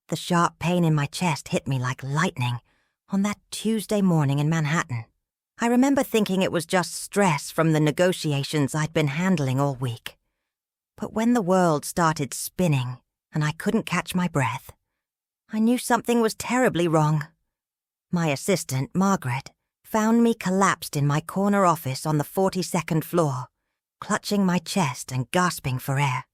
The sharp pain in my chest hit me like lightning on that Tuesday morning in Manhattan. I remember thinking it was just stress from the negotiations I'd been handling all week. But when the world started spinning and I couldn't catch my breath, I knew something was terribly wrong. My assistant, Margaret, found me collapsed in my corner office on the 42nd floor, clutching my chest and gasping for air.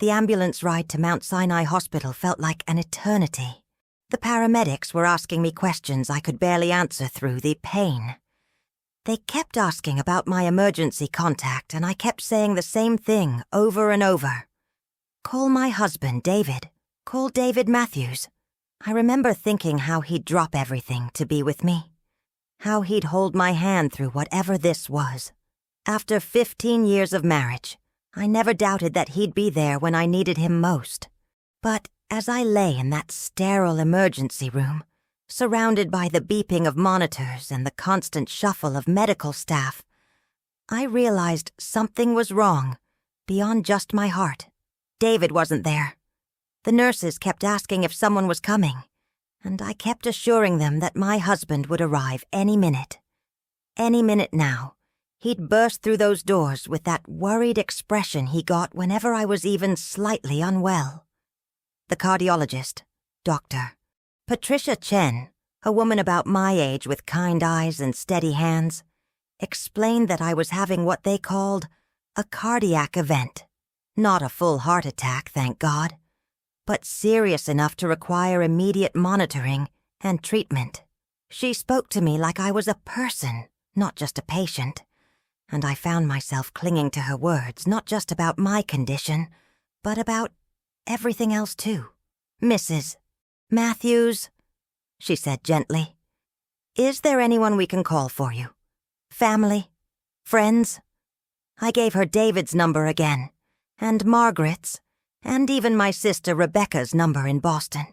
The ambulance ride to Mount Sinai Hospital felt like an eternity. The paramedics were asking me questions I could barely answer through the pain. They kept asking about my emergency contact, and I kept saying the same thing over and over. Call my husband, David. Call David Matthews. I remember thinking how he'd drop everything to be with me. How he'd hold my hand through whatever this was. After 15 years of marriage, I never doubted that he'd be there when I needed him most. But as I lay in that sterile emergency room, surrounded by the beeping of monitors and the constant shuffle of medical staff, I realized something was wrong beyond just my heart. David wasn't there. The nurses kept asking if someone was coming, and I kept assuring them that my husband would arrive any minute. Any minute now, he'd burst through those doors with that worried expression he got whenever I was even slightly unwell. The cardiologist, Dr. Patricia Chen, a woman about my age with kind eyes and steady hands, explained that I was having what they called a cardiac event. Not a full heart attack, thank God, but serious enough to require immediate monitoring and treatment. She spoke to me like I was a person, not just a patient, and I found myself clinging to her words, not just about my condition, but about everything else too. Mrs. Matthews, she said gently, is there anyone we can call for you? Family? Friends? I gave her David's number again, and Margaret's, and even my sister Rebecca's number in Boston.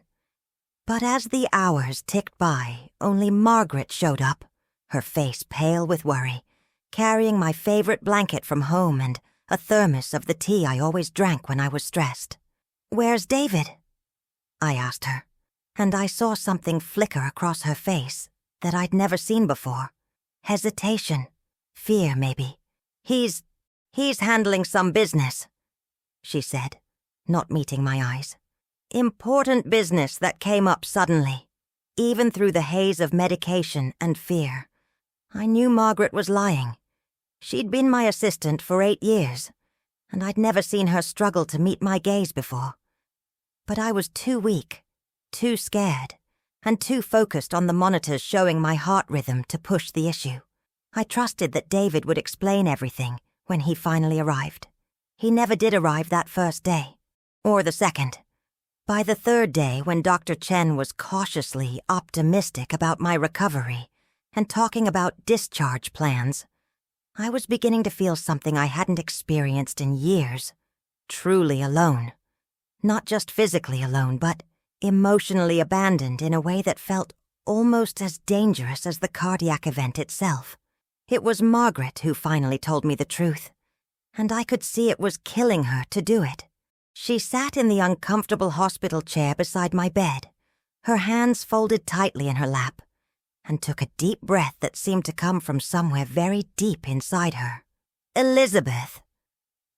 But as the hours ticked by, only Margaret showed up, her face pale with worry, carrying my favorite blanket from home and a thermos of the tea I always drank when I was stressed. Where's David? I asked her, and I saw something flicker across her face that I'd never seen before. Hesitation. Fear, maybe. He's handling some business, she said, not meeting my eyes. Important business that came up suddenly. Even through the haze of medication and fear, I knew Margaret was lying. She'd been my assistant for 8 years, and I'd never seen her struggle to meet my gaze before. But I was too weak, too scared, and too focused on the monitors showing my heart rhythm to push the issue. I trusted that David would explain everything when he finally arrived. He never did arrive that first day, or the second. By the third day, when Dr. Chen was cautiously optimistic about my recovery and talking about discharge plans, I was beginning to feel something I hadn't experienced in years. Truly alone. Not just physically alone, but emotionally abandoned in a way that felt almost as dangerous as the cardiac event itself. It was Margaret who finally told me the truth, and I could see it was killing her to do it. She sat in the uncomfortable hospital chair beside my bed, her hands folded tightly in her lap, and took a deep breath that seemed to come from somewhere very deep inside her. Elizabeth,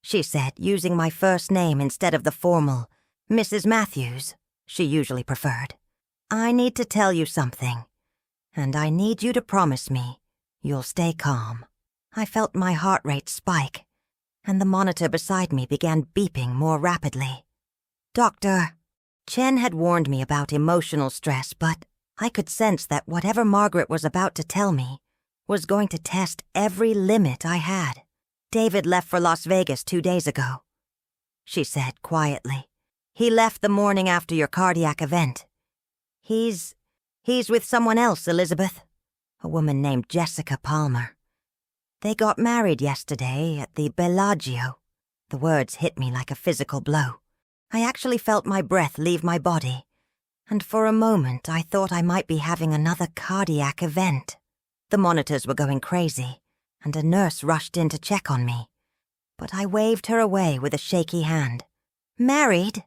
she said, using my first name instead of the formal Mrs. Matthews she usually preferred. I need to tell you something, and I need you to promise me you'll stay calm. I felt my heart rate spike, and the monitor beside me began beeping more rapidly. Dr. Chen had warned me about emotional stress, but I could sense that whatever Margaret was about to tell me was going to test every limit I had. David left for Las Vegas 2 days ago, she said quietly. He left the morning after your cardiac event. He's with someone else, Elizabeth, a woman named Jessica Palmer. They got married yesterday at the Bellagio. The words hit me like a physical blow. I actually felt my breath leave my body, and for a moment I thought I might be having another cardiac event. The monitors were going crazy, and a nurse rushed in to check on me, but I waved her away with a shaky hand. Married?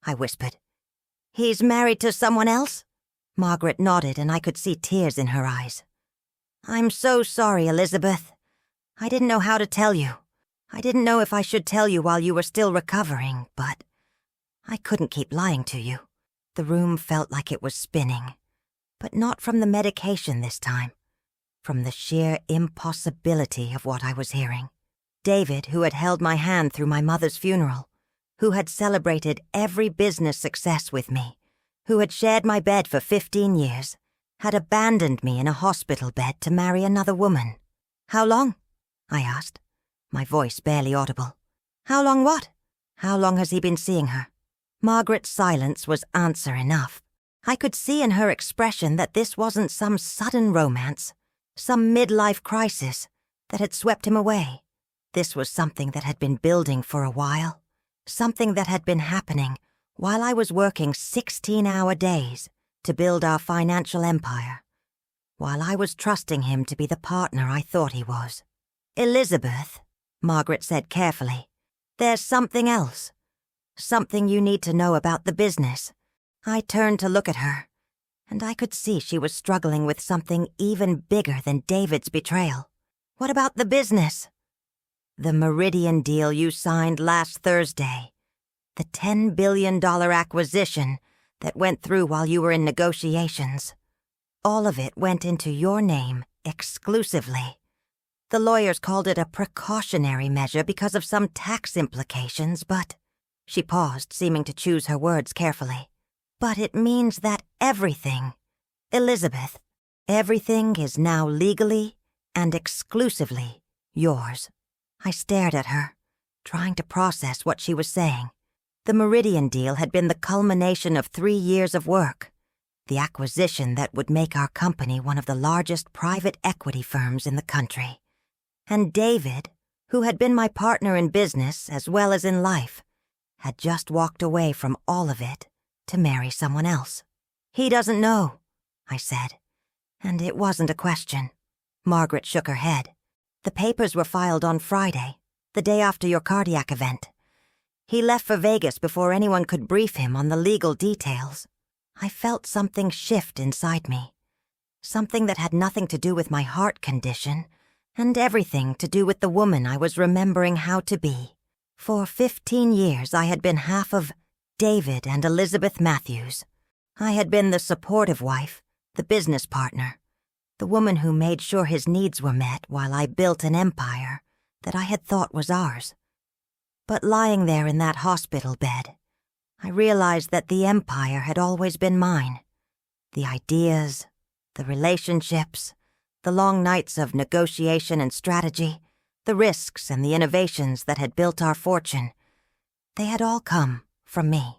I whispered. He's married to someone else? Margaret nodded, and I could see tears in her eyes. I'm so sorry, Elizabeth. I didn't know how to tell you. I didn't know if I should tell you while you were still recovering, but I couldn't keep lying to you. The room felt like it was spinning, but not from the medication this time, from the sheer impossibility of what I was hearing. David, who had held my hand through my mother's funeral, who had celebrated every business success with me, who had shared my bed for 15 years, had abandoned me in a hospital bed to marry another woman. How long? I asked, my voice barely audible. How long what? How long has he been seeing her? Margaret's silence was answer enough. I could see in her expression that this wasn't some sudden romance, some midlife crisis that had swept him away. This was something that had been building for a while, something that had been happening while I was working 16-hour days to build our financial empire, while I was trusting him to be the partner I thought he was. Elizabeth, Margaret said carefully, there's something else. Something you need to know about the business. I turned to look at her, and I could see she was struggling with something even bigger than David's betrayal. What about the business? The Meridian deal you signed last Thursday. The $10 billion acquisition that went through while you were in negotiations. All of it went into your name exclusively. The lawyers called it a precautionary measure because of some tax implications, but... She paused, seeming to choose her words carefully. But it means that everything, Elizabeth, everything is now legally and exclusively yours. I stared at her, trying to process what she was saying. The Meridian deal had been the culmination of 3 years of work, the acquisition that would make our company one of the largest private equity firms in the country. And David, who had been my partner in business as well as in life, had just walked away from all of it to marry someone else. He doesn't know, I said, and it wasn't a question. Margaret shook her head. The papers were filed on Friday, the day after your cardiac event. He left for Vegas before anyone could brief him on the legal details. I felt something shift inside me, something that had nothing to do with my heart condition, and everything to do with the woman I was remembering how to be. For 15 years I had been half of David and Elizabeth Matthews. I had been the supportive wife, the business partner, the woman who made sure his needs were met while I built an empire that I had thought was ours. But lying there in that hospital bed, I realized that the empire had always been mine. The ideas, the relationships, the long nights of negotiation and strategy, the risks and the innovations that had built our fortune, they had all come from me.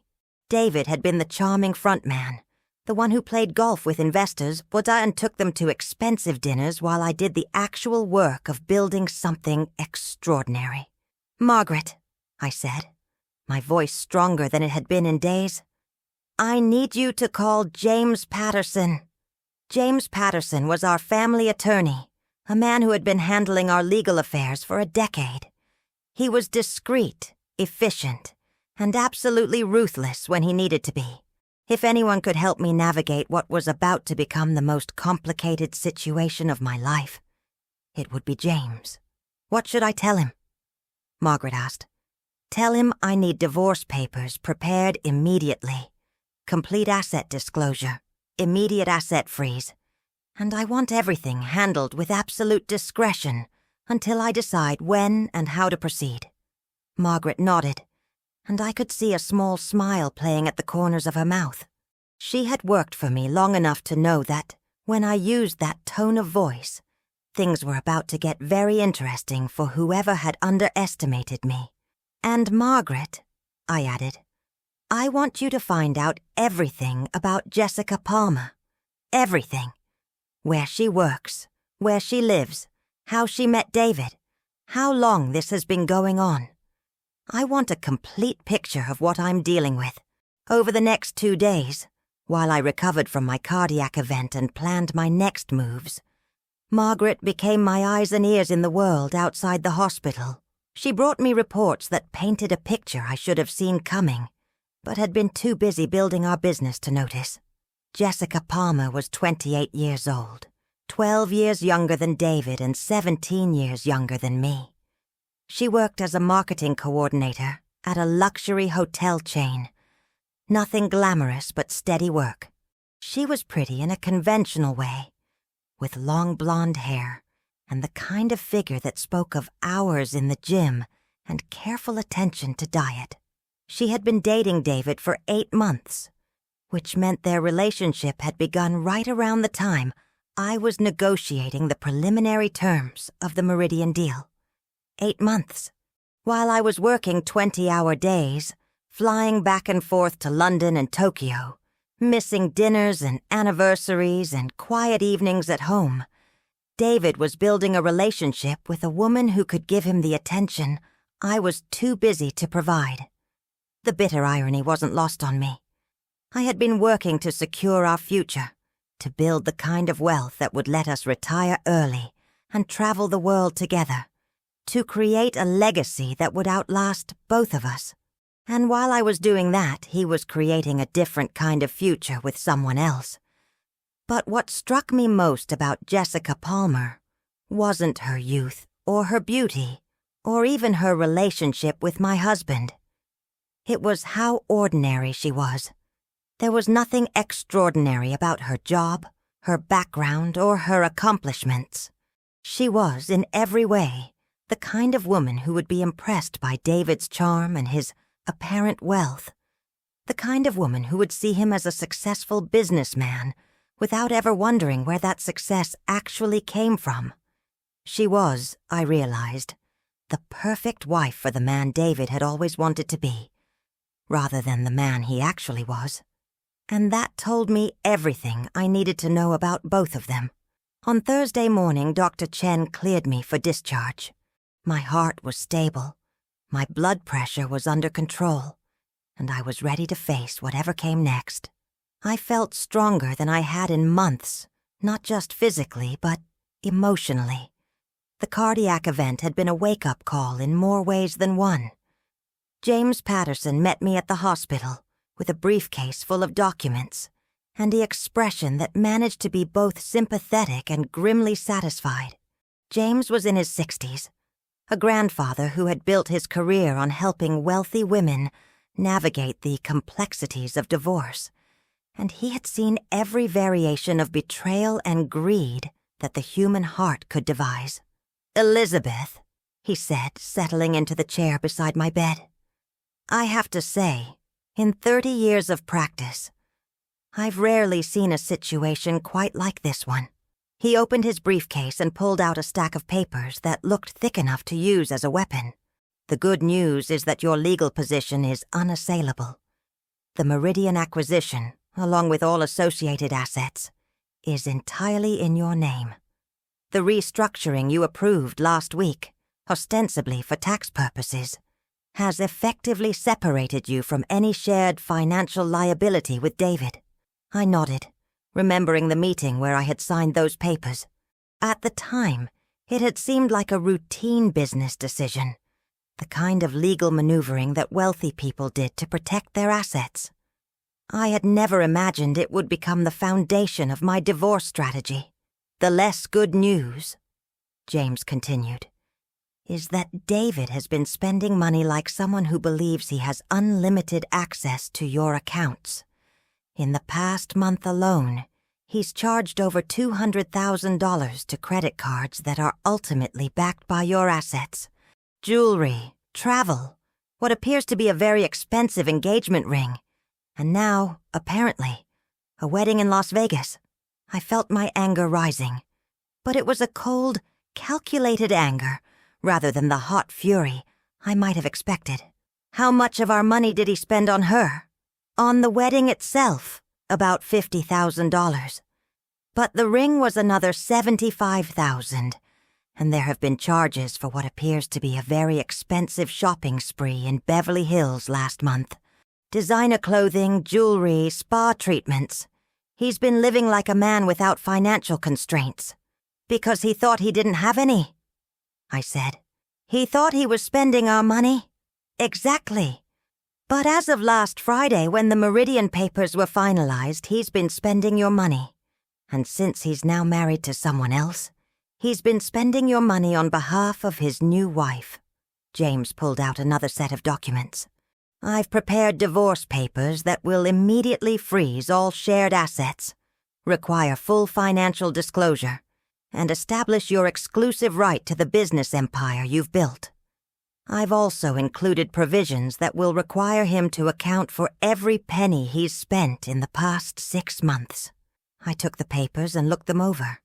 David had been the charming front man, the one who played golf with investors and took them to expensive dinners while I did the actual work of building something extraordinary. Margaret, I said, my voice stronger than it had been in days, I need you to call James Patterson. James Patterson was our family attorney, a man who had been handling our legal affairs for a decade. He was discreet, efficient, and absolutely ruthless when he needed to be. If anyone could help me navigate what was about to become the most complicated situation of my life, it would be James. What should I tell him? Margaret asked. Tell him I need divorce papers prepared immediately, complete asset disclosure, immediate asset freeze, and I want everything handled with absolute discretion until I decide when and how to proceed. Margaret nodded, and I could see a small smile playing at the corners of her mouth. She had worked for me long enough to know that when I used that tone of voice, things were about to get very interesting for whoever had underestimated me. And Margaret, I added, I want you to find out everything about Jessica Palmer. Everything. Where she works, where she lives, how she met David, how long this has been going on. I want a complete picture of what I'm dealing with. Over the next 2 days, while I recovered from my cardiac event and planned my next moves, Margaret became my eyes and ears in the world outside the hospital. She brought me reports that painted a picture I should have seen coming, but had been too busy building our business to notice. Jessica Palmer was 28 years old, 12 years younger than David and 17 years younger than me. She worked as a marketing coordinator at a luxury hotel chain. Nothing glamorous but steady work. She was pretty in a conventional way, with long blonde hair and the kind of figure that spoke of hours in the gym and careful attention to diet. She had been dating David for 8 months, which meant their relationship had begun right around the time I was negotiating the preliminary terms of the Meridian deal. 8 months. While I was working 20-hour days, flying back and forth to London and Tokyo, missing dinners and anniversaries and quiet evenings at home, David was building a relationship with a woman who could give him the attention I was too busy to provide. The bitter irony wasn't lost on me. I had been working to secure our future, to build the kind of wealth that would let us retire early and travel the world together, to create a legacy that would outlast both of us. And while I was doing that, he was creating a different kind of future with someone else. But what struck me most about Jessica Palmer wasn't her youth or her beauty or even her relationship with my husband. It was how ordinary she was. There was nothing extraordinary about her job, her background, or her accomplishments. She was, in every way, the kind of woman who would be impressed by David's charm and his apparent wealth. The kind of woman who would see him as a successful businessman without ever wondering where that success actually came from. She was, I realized, the perfect wife for the man David had always wanted to be, rather than the man he actually was. And that told me everything I needed to know about both of them. On Thursday morning, Dr. Chen cleared me for discharge. My heart was stable, my blood pressure was under control, and I was ready to face whatever came next. I felt stronger than I had in months, not just physically, but emotionally. The cardiac event had been a wake-up call in more ways than one. James Patterson met me at the hospital with a briefcase full of documents and the expression that managed to be both sympathetic and grimly satisfied. James was in his 60s, a grandfather who had built his career on helping wealthy women navigate the complexities of divorce, and he had seen every variation of betrayal and greed that the human heart could devise. "Elizabeth," he said, settling into the chair beside my bed. "I have to say, in 30 years of practice, I've rarely seen a situation quite like this one." He opened his briefcase and pulled out a stack of papers that looked thick enough to use as a weapon. "The good news is that your legal position is unassailable. The Meridian acquisition, along with all associated assets, is entirely in your name. The restructuring you approved last week, ostensibly for tax purposes, has effectively separated you from any shared financial liability with David." I nodded, remembering the meeting where I had signed those papers. At the time, it had seemed like a routine business decision, the kind of legal maneuvering that wealthy people did to protect their assets. I had never imagined it would become the foundation of my divorce strategy. "The less good news," James continued, "is that David has been spending money like someone who believes he has unlimited access to your accounts. In the past month alone, he's charged over $200,000 to credit cards that are ultimately backed by your assets. Jewelry, travel, what appears to be a very expensive engagement ring, and now, apparently, a wedding in Las Vegas." I felt my anger rising, but it was a cold, calculated anger rather than the hot fury I might have expected. "How much of our money did he spend on her?" "On the wedding itself, about $50,000. But the ring was another $75,000, and there have been charges for what appears to be a very expensive shopping spree in Beverly Hills last month. Designer clothing, jewelry, spa treatments. He's been living like a man without financial constraints. Because he thought he didn't have any," I said. "He thought he was spending our money?" "Exactly. But as of last Friday, when the Meridian papers were finalized, he's been spending your money. And since he's now married to someone else, he's been spending your money on behalf of his new wife." James pulled out another set of documents. "I've prepared divorce papers that will immediately freeze all shared assets, require full financial disclosure, and establish your exclusive right to the business empire you've built. I've also included provisions that will require him to account for every penny he's spent in the past 6 months." I took the papers and looked them over.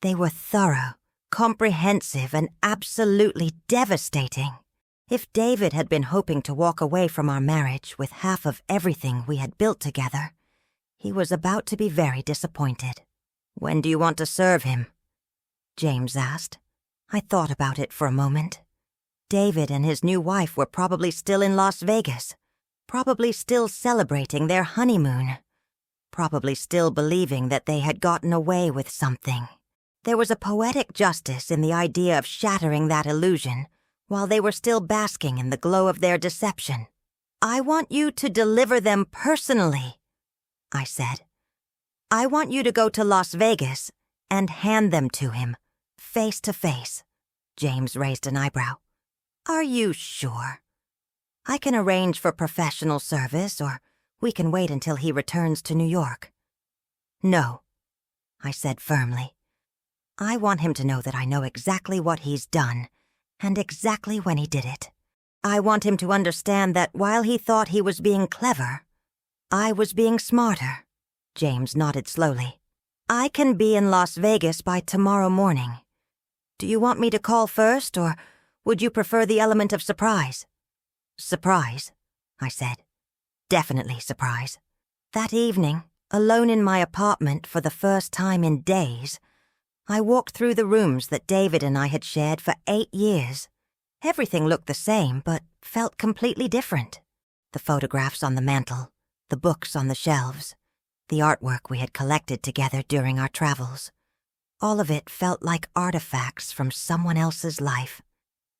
They were thorough, comprehensive, and absolutely devastating. If David had been hoping to walk away from our marriage with half of everything we had built together, he was about to be very disappointed. "When do you want to serve him?" James asked. I thought about it for a moment. David and his new wife were probably still in Las Vegas, probably still celebrating their honeymoon, probably still believing that they had gotten away with something. There was a poetic justice in the idea of shattering that illusion while they were still basking in the glow of their deception. "I want you to deliver them personally," I said. "I want you to go to Las Vegas and hand them to him, face to face." James raised an eyebrow. "Are you sure? I can arrange for professional service, or we can wait until he returns to New York." "No," I said firmly. "I want him to know that I know exactly what he's done and exactly when he did it. I want him to understand that while he thought he was being clever, I was being smarter." James nodded slowly. "I can be in Las Vegas by tomorrow morning. Do you want me to call first, or would you prefer the element of surprise?" "Surprise," I said. "Definitely surprise." That evening, alone in my apartment for the first time in days, I walked through the rooms that David and I had shared for 8 years. Everything looked the same, but felt completely different. The photographs on the mantel, the books on the shelves, the artwork we had collected together during our travels. All of it felt like artifacts from someone else's life.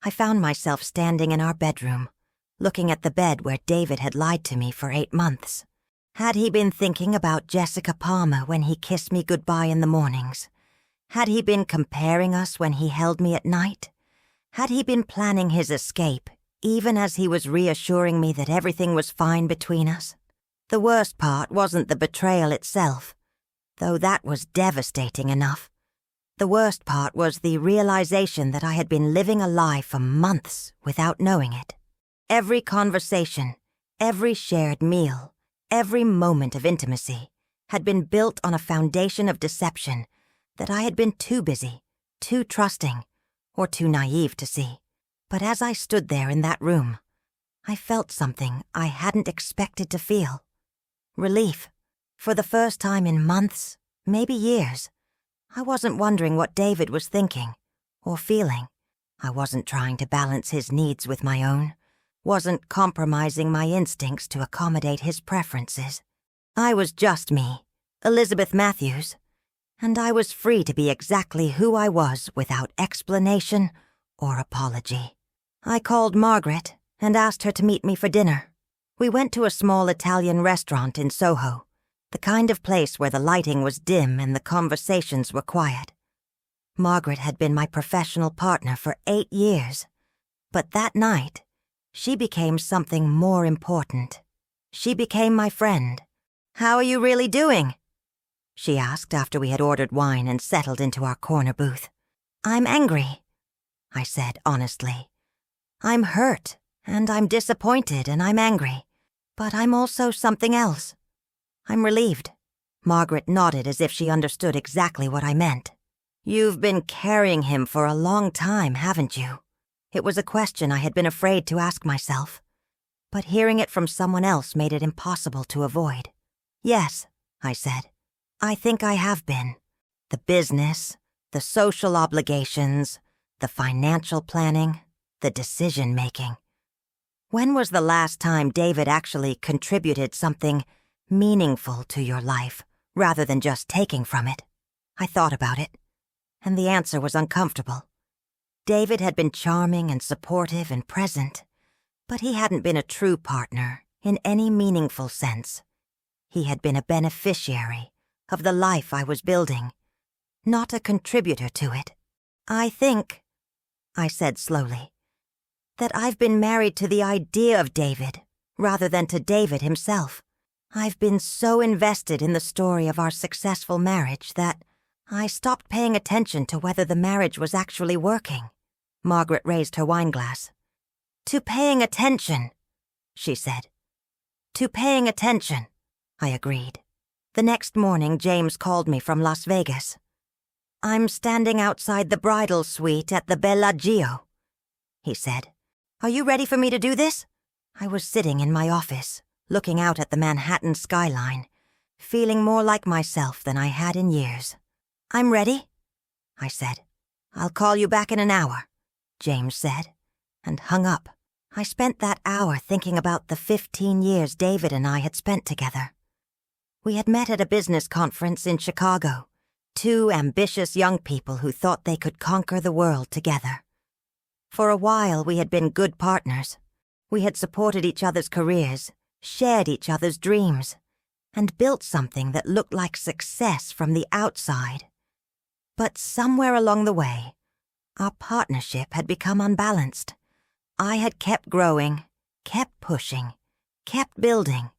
I found myself standing in our bedroom, looking at the bed where David had lied to me for 8 months. Had he been thinking about Jessica Palmer when he kissed me goodbye in the mornings? Had he been comparing us when he held me at night? Had he been planning his escape, even as he was reassuring me that everything was fine between us? The worst part wasn't the betrayal itself, though that was devastating enough. The worst part was the realization that I had been living a lie for months without knowing it. Every conversation, every shared meal, every moment of intimacy had been built on a foundation of deception that I had been too busy, too trusting, or too naive to see. But as I stood there in that room, I felt something I hadn't expected to feel. Relief. For the first time in months, maybe years. I wasn't wondering what David was thinking or feeling. I wasn't trying to balance his needs with my own, wasn't compromising my instincts to accommodate his preferences. I was just me, Elizabeth Matthews, and I was free to be exactly who I was without explanation or apology. I called Margaret and asked her to meet me for dinner. We went to a small Italian restaurant in Soho, the kind of place where the lighting was dim and the conversations were quiet. Margaret had been my professional partner for 8 years, but that night, she became something more important. She became my friend. "How are you really doing?" she asked after we had ordered wine and settled into our corner booth. "I'm angry," I said honestly. "I'm hurt, and I'm disappointed, and I'm angry, but I'm also something else. I'm relieved." Margaret nodded as if she understood exactly what I meant. "You've been carrying him for a long time, haven't you?" It was a question I had been afraid to ask myself, but hearing it from someone else made it impossible to avoid. "Yes," I said. "I think I have been. The business, the social obligations, the financial planning, the decision-making. When was the last time David actually contributed something meaningful to your life, rather than just taking from it?" I thought about it, and the answer was uncomfortable. David had been charming and supportive and present, but he hadn't been a true partner, in any meaningful sense. He had been a beneficiary of the life I was building, not a contributor to it. I think, I said slowly, that I've been married to the idea of David rather than to David himself. I've been so invested in the story of our successful marriage that I stopped paying attention to whether the marriage was actually working. Margaret raised her wineglass. To paying attention, she said. To paying attention, I agreed. The next morning, James called me from Las Vegas. I'm standing outside the bridal suite at the Bellagio, he said. Are you ready for me to do this? I was sitting in my office, looking out at the Manhattan skyline, feeling more like myself than I had in years. I'm ready, I said. I'll call you back in an hour, James said, and hung up. I spent that hour thinking about the 15 years David and I had spent together. We had met at a business conference in Chicago, two ambitious young people who thought they could conquer the world together. For a while, we had been good partners. We had supported each other's careers, shared each other's dreams, and built something that looked like success from the outside. But somewhere along the way, our partnership had become unbalanced. I had kept growing, kept pushing, kept building,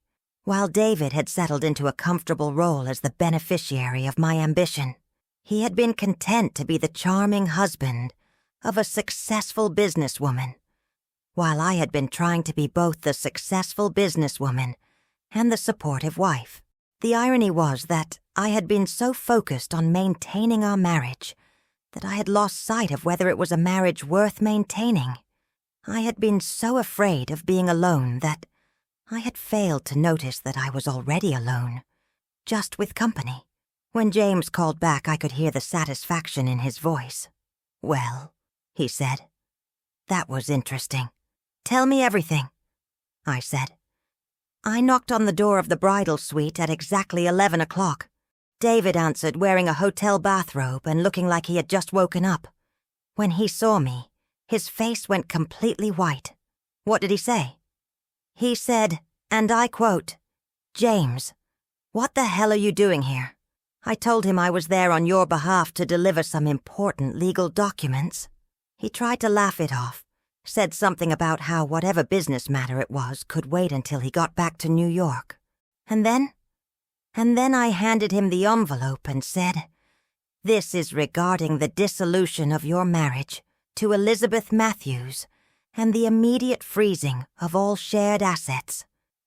while David had settled into a comfortable role as the beneficiary of my ambition. He had been content to be the charming husband of a successful businesswoman, while I had been trying to be both the successful businesswoman and the supportive wife. The irony was that I had been so focused on maintaining our marriage that I had lost sight of whether it was a marriage worth maintaining. I had been so afraid of being alone that I had failed to notice that I was already alone, just with company. When James called back, I could hear the satisfaction in his voice. Well, he said, that was interesting. Tell me everything, I said. I knocked on the door of the bridal suite at exactly 11 o'clock. David answered wearing a hotel bathrobe and looking like he had just woken up. When he saw me, his face went completely white. What did he say? He said, and I quote, James, what the hell are you doing here? I told him I was there on your behalf to deliver some important legal documents. He tried to laugh it off, said something about how whatever business matter it was could wait until he got back to New York. And then I handed him the envelope and said, This is regarding the dissolution of your marriage to Elizabeth Matthews and the immediate freezing of all shared assets.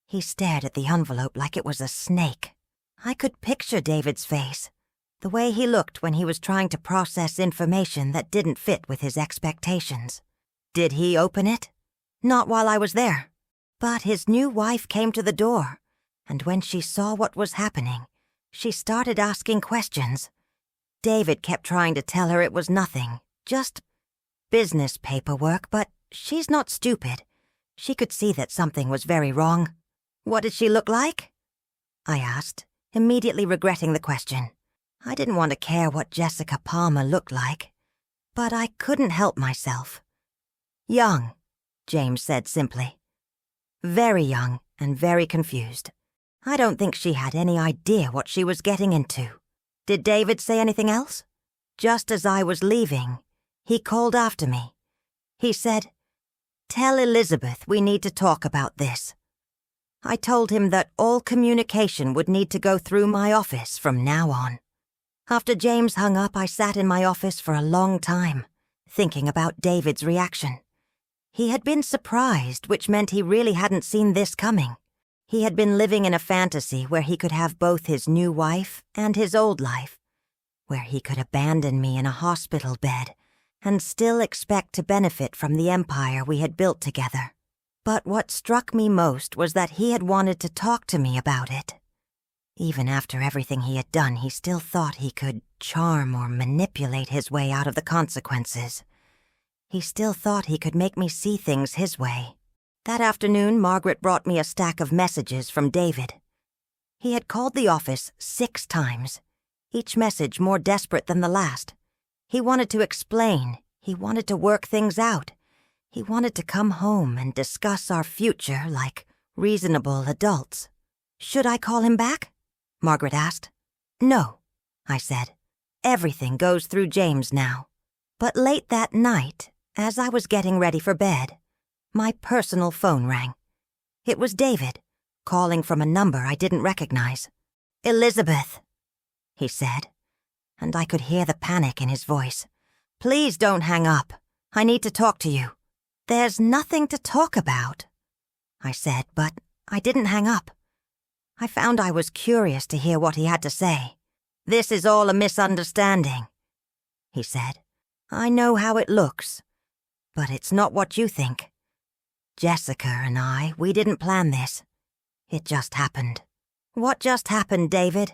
He stared at the envelope like it was a snake. I could picture David's face, the way he looked when he was trying to process information that didn't fit with his expectations. Did he open it? Not while I was there. But his new wife came to the door, and when she saw what was happening, she started asking questions. David kept trying to tell her it was nothing, just business paperwork, but she's not stupid. She could see that something was very wrong. What did she look like? I asked, immediately regretting the question. I didn't want to care what Jessica Palmer looked like, but I couldn't help myself. Young, James said simply. Very young and very confused. I don't think she had any idea what she was getting into. Did David say anything else? Just as I was leaving, he called after me. He said, Tell Elizabeth we need to talk about this. I told him that all communication would need to go through my office from now on. After James hung up, I sat in my office for a long time, thinking about David's reaction. He had been surprised, which meant he really hadn't seen this coming. He had been living in a fantasy where he could have both his new wife and his old life, where he could abandon me in a hospital bed and still expect to benefit from the empire we had built together. But what struck me most was that he had wanted to talk to me about it. Even after everything he had done, he still thought he could charm or manipulate his way out of the consequences. He still thought he could make me see things his way. That afternoon, Margaret brought me a stack of messages from David. He had called the office 6 times, each message more desperate than the last. He wanted to explain. He wanted to work things out. He wanted to come home and discuss our future like reasonable adults. Should I call him back? Margaret asked. No, I said. Everything goes through James now. But late that night, as I was getting ready for bed, my personal phone rang. It was David, calling from a number I didn't recognize. Elizabeth, he said, and I could hear the panic in his voice. Please don't hang up. I need to talk to you. There's nothing to talk about, I said, but I didn't hang up. I found I was curious to hear what he had to say. This is all a misunderstanding, he said. I know how it looks, but it's not what you think. Jessica and we didn't plan this. It just happened. What just happened, David?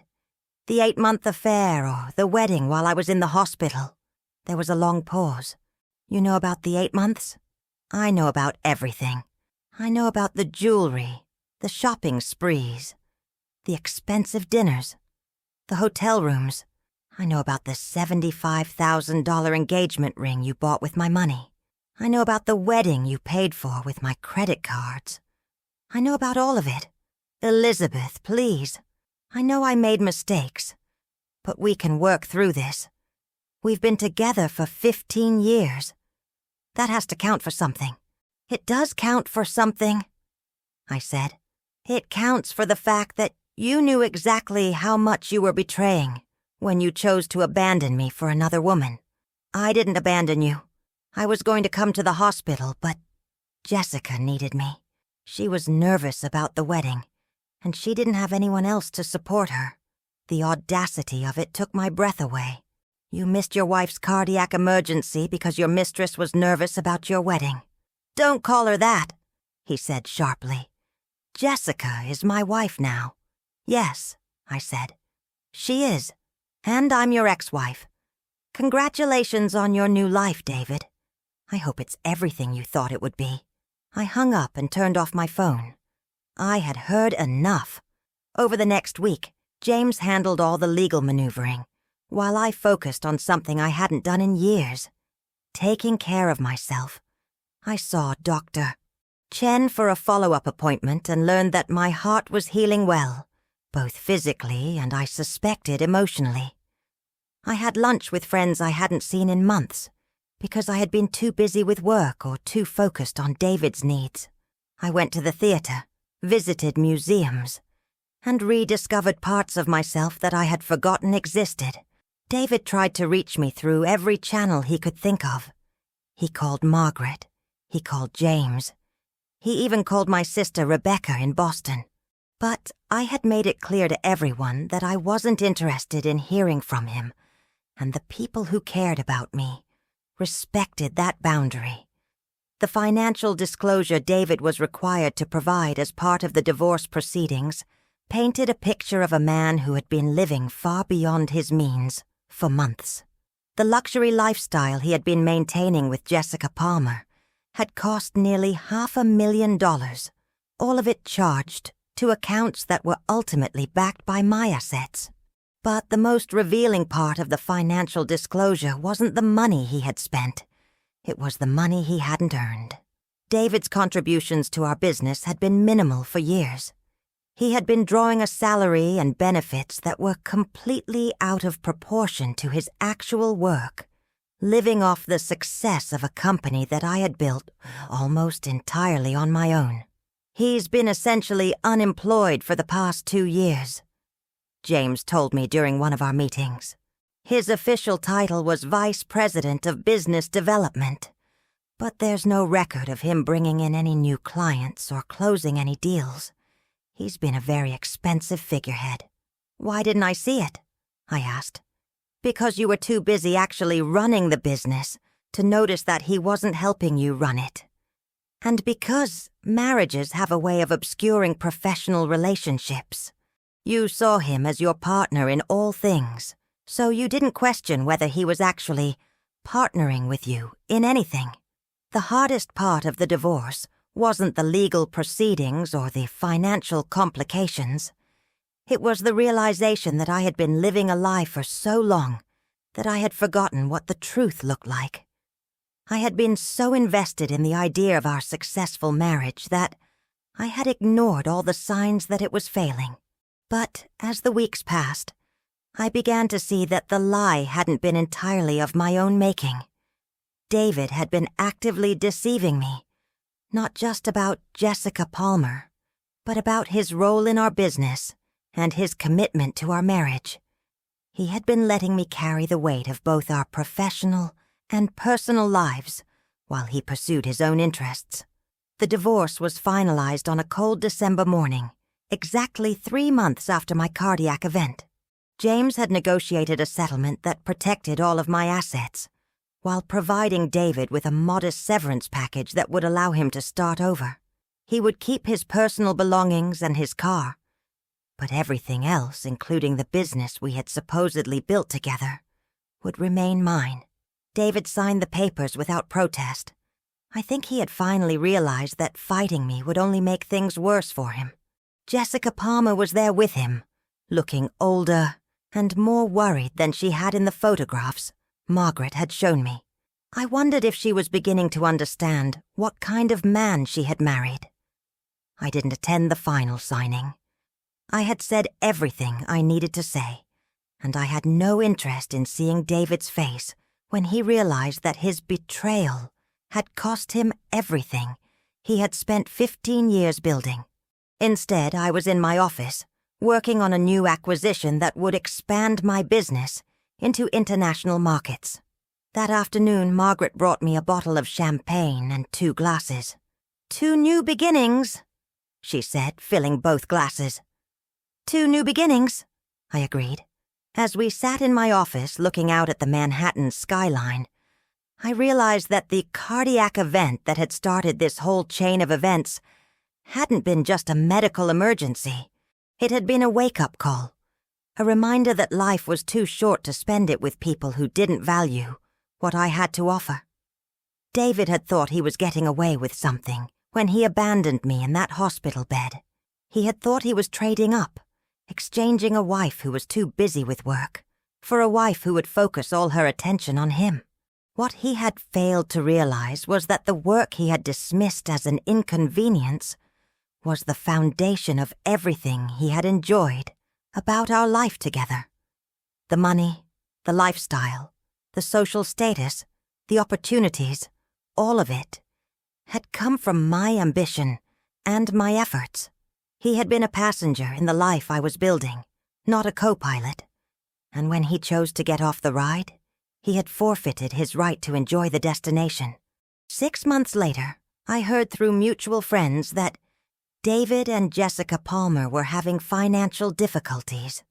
The 8-month affair or the wedding while I was in the hospital? There was a long pause. You know about the 8 months? I know about everything. I know about the jewelry, the shopping sprees, the expensive dinners, the hotel rooms. I know about the $75,000 engagement ring you bought with my money. I know about the wedding you paid for with my credit cards. I know about all of it. Elizabeth, please. I know I made mistakes, but we can work through this. We've been together for 15 years. That has to count for something. It does count for something, I said. It counts for the fact that you knew exactly how much you were betraying when you chose to abandon me for another woman. I didn't abandon you. I was going to come to the hospital, but Jessica needed me. She was nervous about the wedding, and she didn't have anyone else to support her. The audacity of it took my breath away. You missed your wife's cardiac emergency because your mistress was nervous about your wedding. Don't call her that, he said sharply. Jessica is my wife now. Yes, I said. She is, and I'm your ex-wife. Congratulations on your new life, David. I hope it's everything you thought it would be. I hung up and turned off my phone. I had heard enough. Over the next week, James handled all the legal maneuvering, while I focused on something I hadn't done in years, taking care of myself. I saw Dr. Chen for a follow-up appointment and learned that my heart was healing well, both physically and I suspected emotionally. I had lunch with friends I hadn't seen in months, because I had been too busy with work or too focused on David's needs. I went to the theater, visited museums, and rediscovered parts of myself that I had forgotten existed. David tried to reach me through every channel he could think of. He called Margaret. He called James. He even called my sister Rebecca in Boston. But I had made it clear to everyone that I wasn't interested in hearing from him, and the people who cared about me respected that boundary. The financial disclosure David was required to provide as part of the divorce proceedings painted a picture of a man who had been living far beyond his means for months. The luxury lifestyle he had been maintaining with Jessica Palmer had cost nearly $500,000, all of it charged to accounts that were ultimately backed by my assets. But the most revealing part of the financial disclosure wasn't the money he had spent. It was the money he hadn't earned. David's contributions to our business had been minimal for years. He had been drawing a salary and benefits that were completely out of proportion to his actual work, living off the success of a company that I had built almost entirely on my own. He's been essentially unemployed for the past 2 years, James told me during one of our meetings. His official title was Vice President of Business Development, but there's no record of him bringing in any new clients or closing any deals. He's been a very expensive figurehead. Why didn't I see it? I asked. Because you were too busy actually running the business to notice that he wasn't helping you run it. And because marriages have a way of obscuring professional relationships. You saw him as your partner in all things, so you didn't question whether he was actually partnering with you in anything. The hardest part of the divorce wasn't the legal proceedings or the financial complications. It was the realization that I had been living a lie for so long that I had forgotten what the truth looked like. I had been so invested in the idea of our successful marriage that I had ignored all the signs that it was failing. But as the weeks passed, I began to see that the lie hadn't been entirely of my own making. David had been actively deceiving me, not just about Jessica Palmer, but about his role in our business and his commitment to our marriage. He had been letting me carry the weight of both our professional and personal lives while he pursued his own interests. The divorce was finalized on a cold December morning, exactly 3 months after my cardiac event. James had negotiated a settlement that protected all of my assets, while providing David with a modest severance package that would allow him to start over. He would keep his personal belongings and his car, but everything else, including the business we had supposedly built together, would remain mine. David signed the papers without protest. I think he had finally realized that fighting me would only make things worse for him. Jessica Palmer was there with him, looking older and more worried than she had in the photographs Margaret had shown me. I wondered if she was beginning to understand what kind of man she had married. I didn't attend the final signing. I had said everything I needed to say, and I had no interest in seeing David's face when he realized that his betrayal had cost him everything he had spent 15 years building. Instead, I was in my office, working on a new acquisition that would expand my business into international markets. That afternoon, Margaret brought me a bottle of champagne and 2 glasses. 2 new beginnings, she said, filling both glasses. 2 new beginnings, I agreed. As we sat in my office looking out at the Manhattan skyline, I realized that the cardiac event that had started this whole chain of events hadn't been just a medical emergency. It had been a wake-up call, a reminder that life was too short to spend it with people who didn't value what I had to offer. David had thought he was getting away with something when he abandoned me in that hospital bed. He had thought he was trading up, exchanging a wife who was too busy with work for a wife who would focus all her attention on him. What he had failed to realize was that the work he had dismissed as an inconvenience was the foundation of everything he had enjoyed about our life together. The money, the lifestyle, the social status, the opportunities, all of it had come from my ambition and my efforts. He had been a passenger in the life I was building, not a co-pilot, and when he chose to get off the ride, he had forfeited his right to enjoy the destination. 6 months later, I heard through mutual friends that David and Jessica Palmer were having financial difficulties.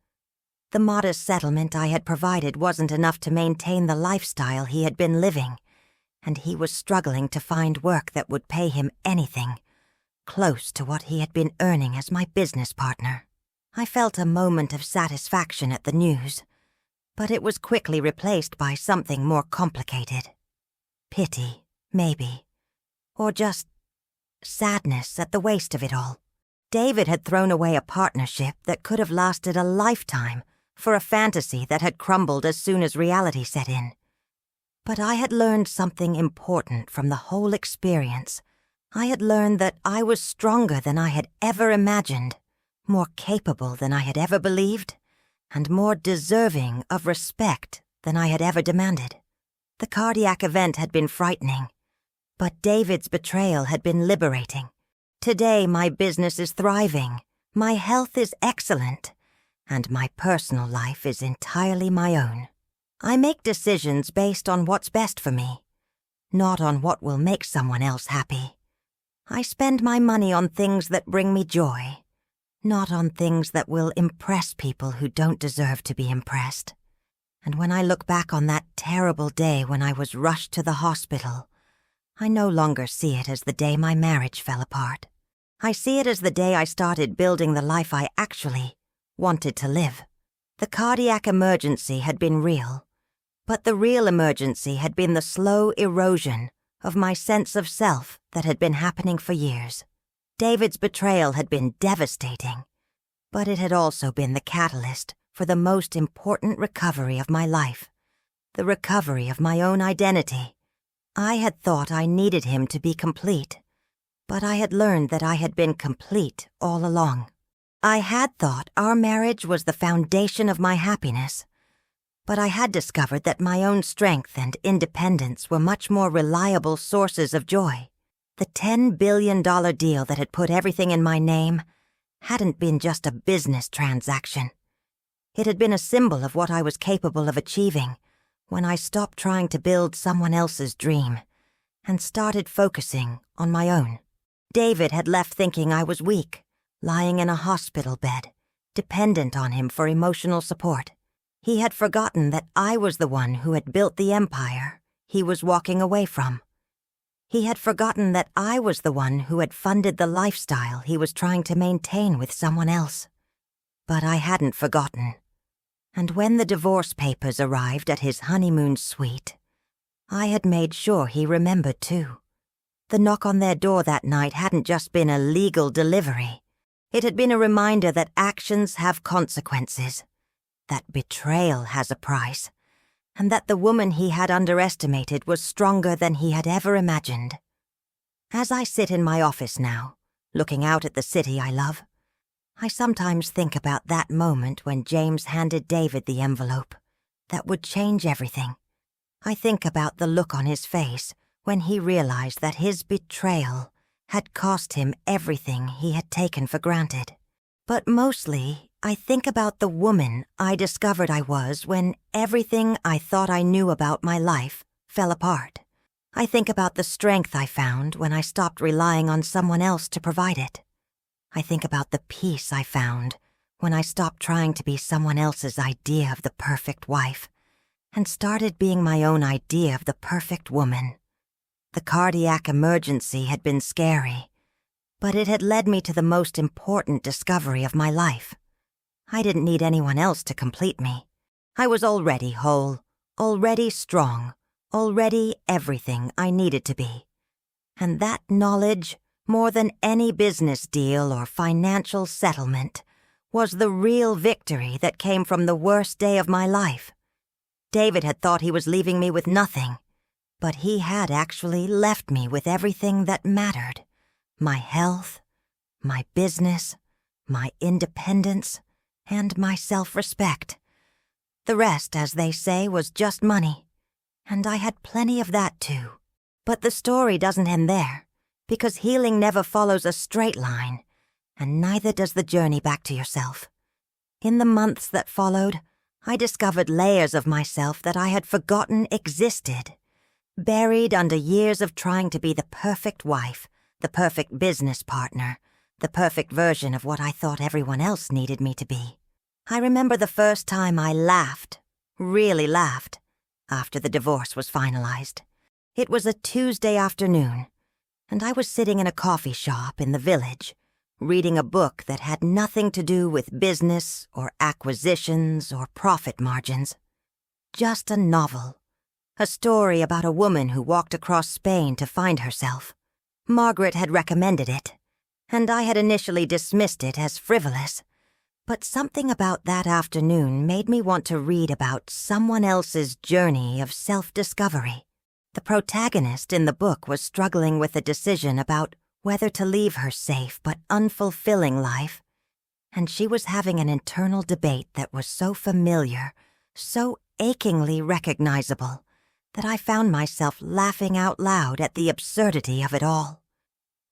The modest settlement I had provided wasn't enough to maintain the lifestyle he had been living, and he was struggling to find work that would pay him anything close to what he had been earning as my business partner. I felt a moment of satisfaction at the news, but it was quickly replaced by something more complicated. Pity, maybe, or just sadness at the waste of it all. David had thrown away a partnership that could have lasted a lifetime for a fantasy that had crumbled as soon as reality set in. But I had learned something important from the whole experience. I had learned that I was stronger than I had ever imagined, more capable than I had ever believed, and more deserving of respect than I had ever demanded. The cardiac event had been frightening, but David's betrayal had been liberating. Today my business is thriving, my health is excellent, and my personal life is entirely my own. I make decisions based on what's best for me, not on what will make someone else happy. I spend my money on things that bring me joy, not on things that will impress people who don't deserve to be impressed. And when I look back on that terrible day when I was rushed to the hospital, I no longer see it as the day my marriage fell apart. I see it as the day I started building the life I actually wanted to live. The cardiac emergency had been real, but the real emergency had been the slow erosion of my sense of self that had been happening for years. David's betrayal had been devastating, but it had also been the catalyst for the most important recovery of my life, the recovery of my own identity. I had thought I needed him to be complete, but I had learned that I had been complete all along. I had thought our marriage was the foundation of my happiness, but I had discovered that my own strength and independence were much more reliable sources of joy. The $10 billion deal that had put everything in my name hadn't been just a business transaction. It had been a symbol of what I was capable of achieving when I stopped trying to build someone else's dream and started focusing on my own. David had left thinking I was weak, lying in a hospital bed, dependent on him for emotional support. He had forgotten that I was the one who had built the empire he was walking away from. He had forgotten that I was the one who had funded the lifestyle he was trying to maintain with someone else. But I hadn't forgotten. And when the divorce papers arrived at his honeymoon suite, I had made sure he remembered too. The knock on their door that night hadn't just been a legal delivery. It had been a reminder that actions have consequences, that betrayal has a price, and that the woman he had underestimated was stronger than he had ever imagined. As I sit in my office now, looking out at the city I love, I sometimes think about that moment when James handed David the envelope that would change everything. I think about the look on his face when he realized that his betrayal had cost him everything he had taken for granted. But mostly, I think about the woman I discovered I was when everything I thought I knew about my life fell apart. I think about the strength I found when I stopped relying on someone else to provide it. I think about the peace I found when I stopped trying to be someone else's idea of the perfect wife and started being my own idea of the perfect woman. The cardiac emergency had been scary, but it had led me to the most important discovery of my life. I didn't need anyone else to complete me. I was already whole, already strong, already everything I needed to be. And that knowledge, more than any business deal or financial settlement, was the real victory that came from the worst day of my life. David had thought he was leaving me with nothing, but he had actually left me with everything that mattered. My health, my business, my independence, and my self-respect. The rest, as they say, was just money, and I had plenty of that too. But the story doesn't end there, because healing never follows a straight line, and neither does the journey back to yourself. In the months that followed, I discovered layers of myself that I had forgotten existed, buried under years of trying to be the perfect wife, the perfect business partner, the perfect version of what I thought everyone else needed me to be. I remember the first time I laughed, really laughed, after the divorce was finalized. It was a Tuesday afternoon, and I was sitting in a coffee shop in the village, reading a book that had nothing to do with business or acquisitions or profit margins. Just a novel, a story about a woman who walked across Spain to find herself. Margaret had recommended it, and I had initially dismissed it as frivolous, but something about that afternoon made me want to read about someone else's journey of self-discovery. The protagonist in the book was struggling with a decision about whether to leave her safe but unfulfilling life, and she was having an internal debate that was so familiar, so achingly recognizable, that I found myself laughing out loud at the absurdity of it all.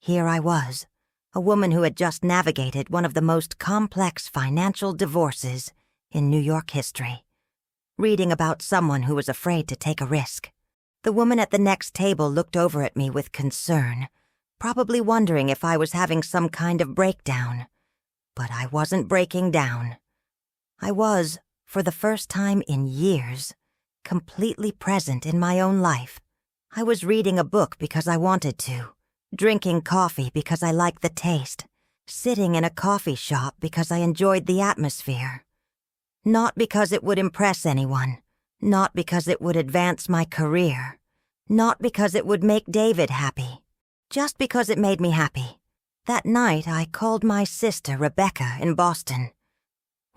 Here I was, a woman who had just navigated one of the most complex financial divorces in New York history, reading about someone who was afraid to take a risk. The woman at the next table looked over at me with concern, probably wondering if I was having some kind of breakdown. But I wasn't breaking down. I was, for the first time in years, completely present in my own life. I was reading a book because I wanted to, drinking coffee because I liked the taste, sitting in a coffee shop because I enjoyed the atmosphere. Not because it would impress anyone, not because it would advance my career, not because it would make David happy, just because it made me happy. That night I called my sister Rebecca in Boston.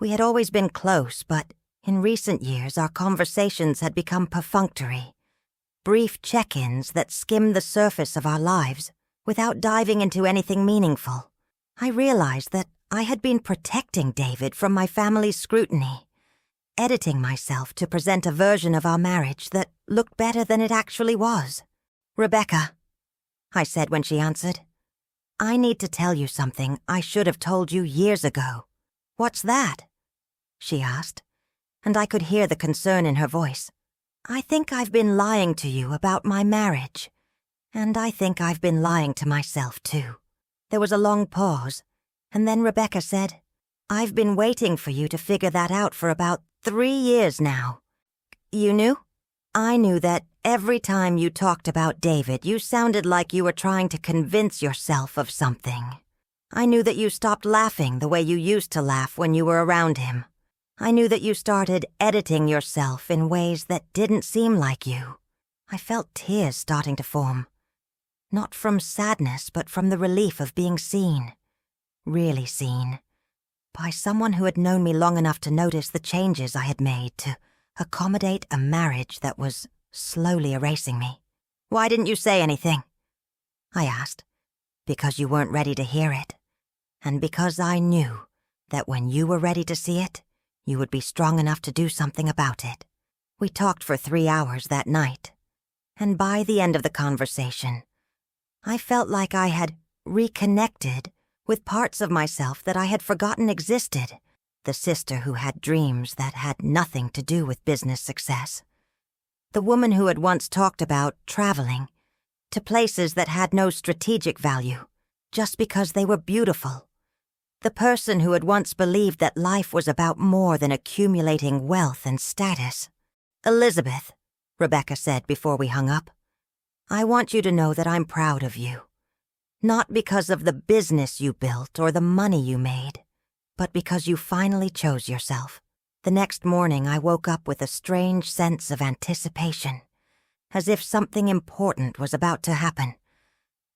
We had always been close, but in recent years our conversations had become perfunctory, brief check-ins that skimmed the surface of our lives. Without diving into anything meaningful, I realized that I had been protecting David from my family's scrutiny, editing myself to present a version of our marriage that looked better than it actually was. "Rebecca," I said when she answered, "I need to tell you something I should have told you years ago." "What's that?" she asked, and I could hear the concern in her voice. "I think I've been lying to you about my marriage, and I think I've been lying to myself, too." There was a long pause, and then Rebecca said, "I've been waiting for you to figure that out for about 3 years now." "You knew?" "I knew that every time you talked about David, you sounded like you were trying to convince yourself of something. I knew that you stopped laughing the way you used to laugh when you were around him. I knew that you started editing yourself in ways that didn't seem like you." I felt tears starting to form. Not from sadness, but from the relief of being seen. Really seen. By someone who had known me long enough to notice the changes I had made to accommodate a marriage that was slowly erasing me. "Why didn't you say anything?" I asked. "Because you weren't ready to hear it. And because I knew that when you were ready to see it, you would be strong enough to do something about it." We talked for 3 hours that night, and by the end of the conversation, I felt like I had reconnected with parts of myself that I had forgotten existed. The sister who had dreams that had nothing to do with business success. The woman who had once talked about traveling to places that had no strategic value just because they were beautiful. The person who had once believed that life was about more than accumulating wealth and status. "Elizabeth," Rebecca said before we hung up, "I want you to know that I'm proud of you. Not because of the business you built or the money you made, but because you finally chose yourself." The next morning I woke up with a strange sense of anticipation, as if something important was about to happen.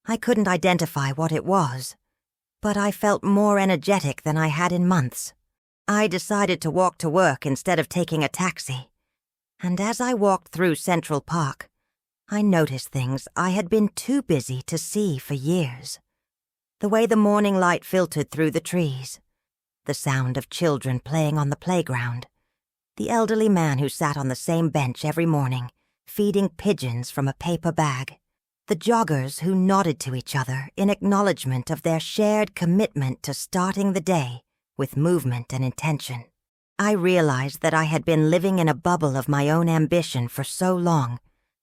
I couldn't identify what it was, but I felt more energetic than I had in months. I decided to walk to work instead of taking a taxi, and as I walked through Central Park, I noticed things I had been too busy to see for years. The way the morning light filtered through the trees, the sound of children playing on the playground, the elderly man who sat on the same bench every morning, feeding pigeons from a paper bag, the joggers who nodded to each other in acknowledgement of their shared commitment to starting the day with movement and intention. I realized that I had been living in a bubble of my own ambition for so long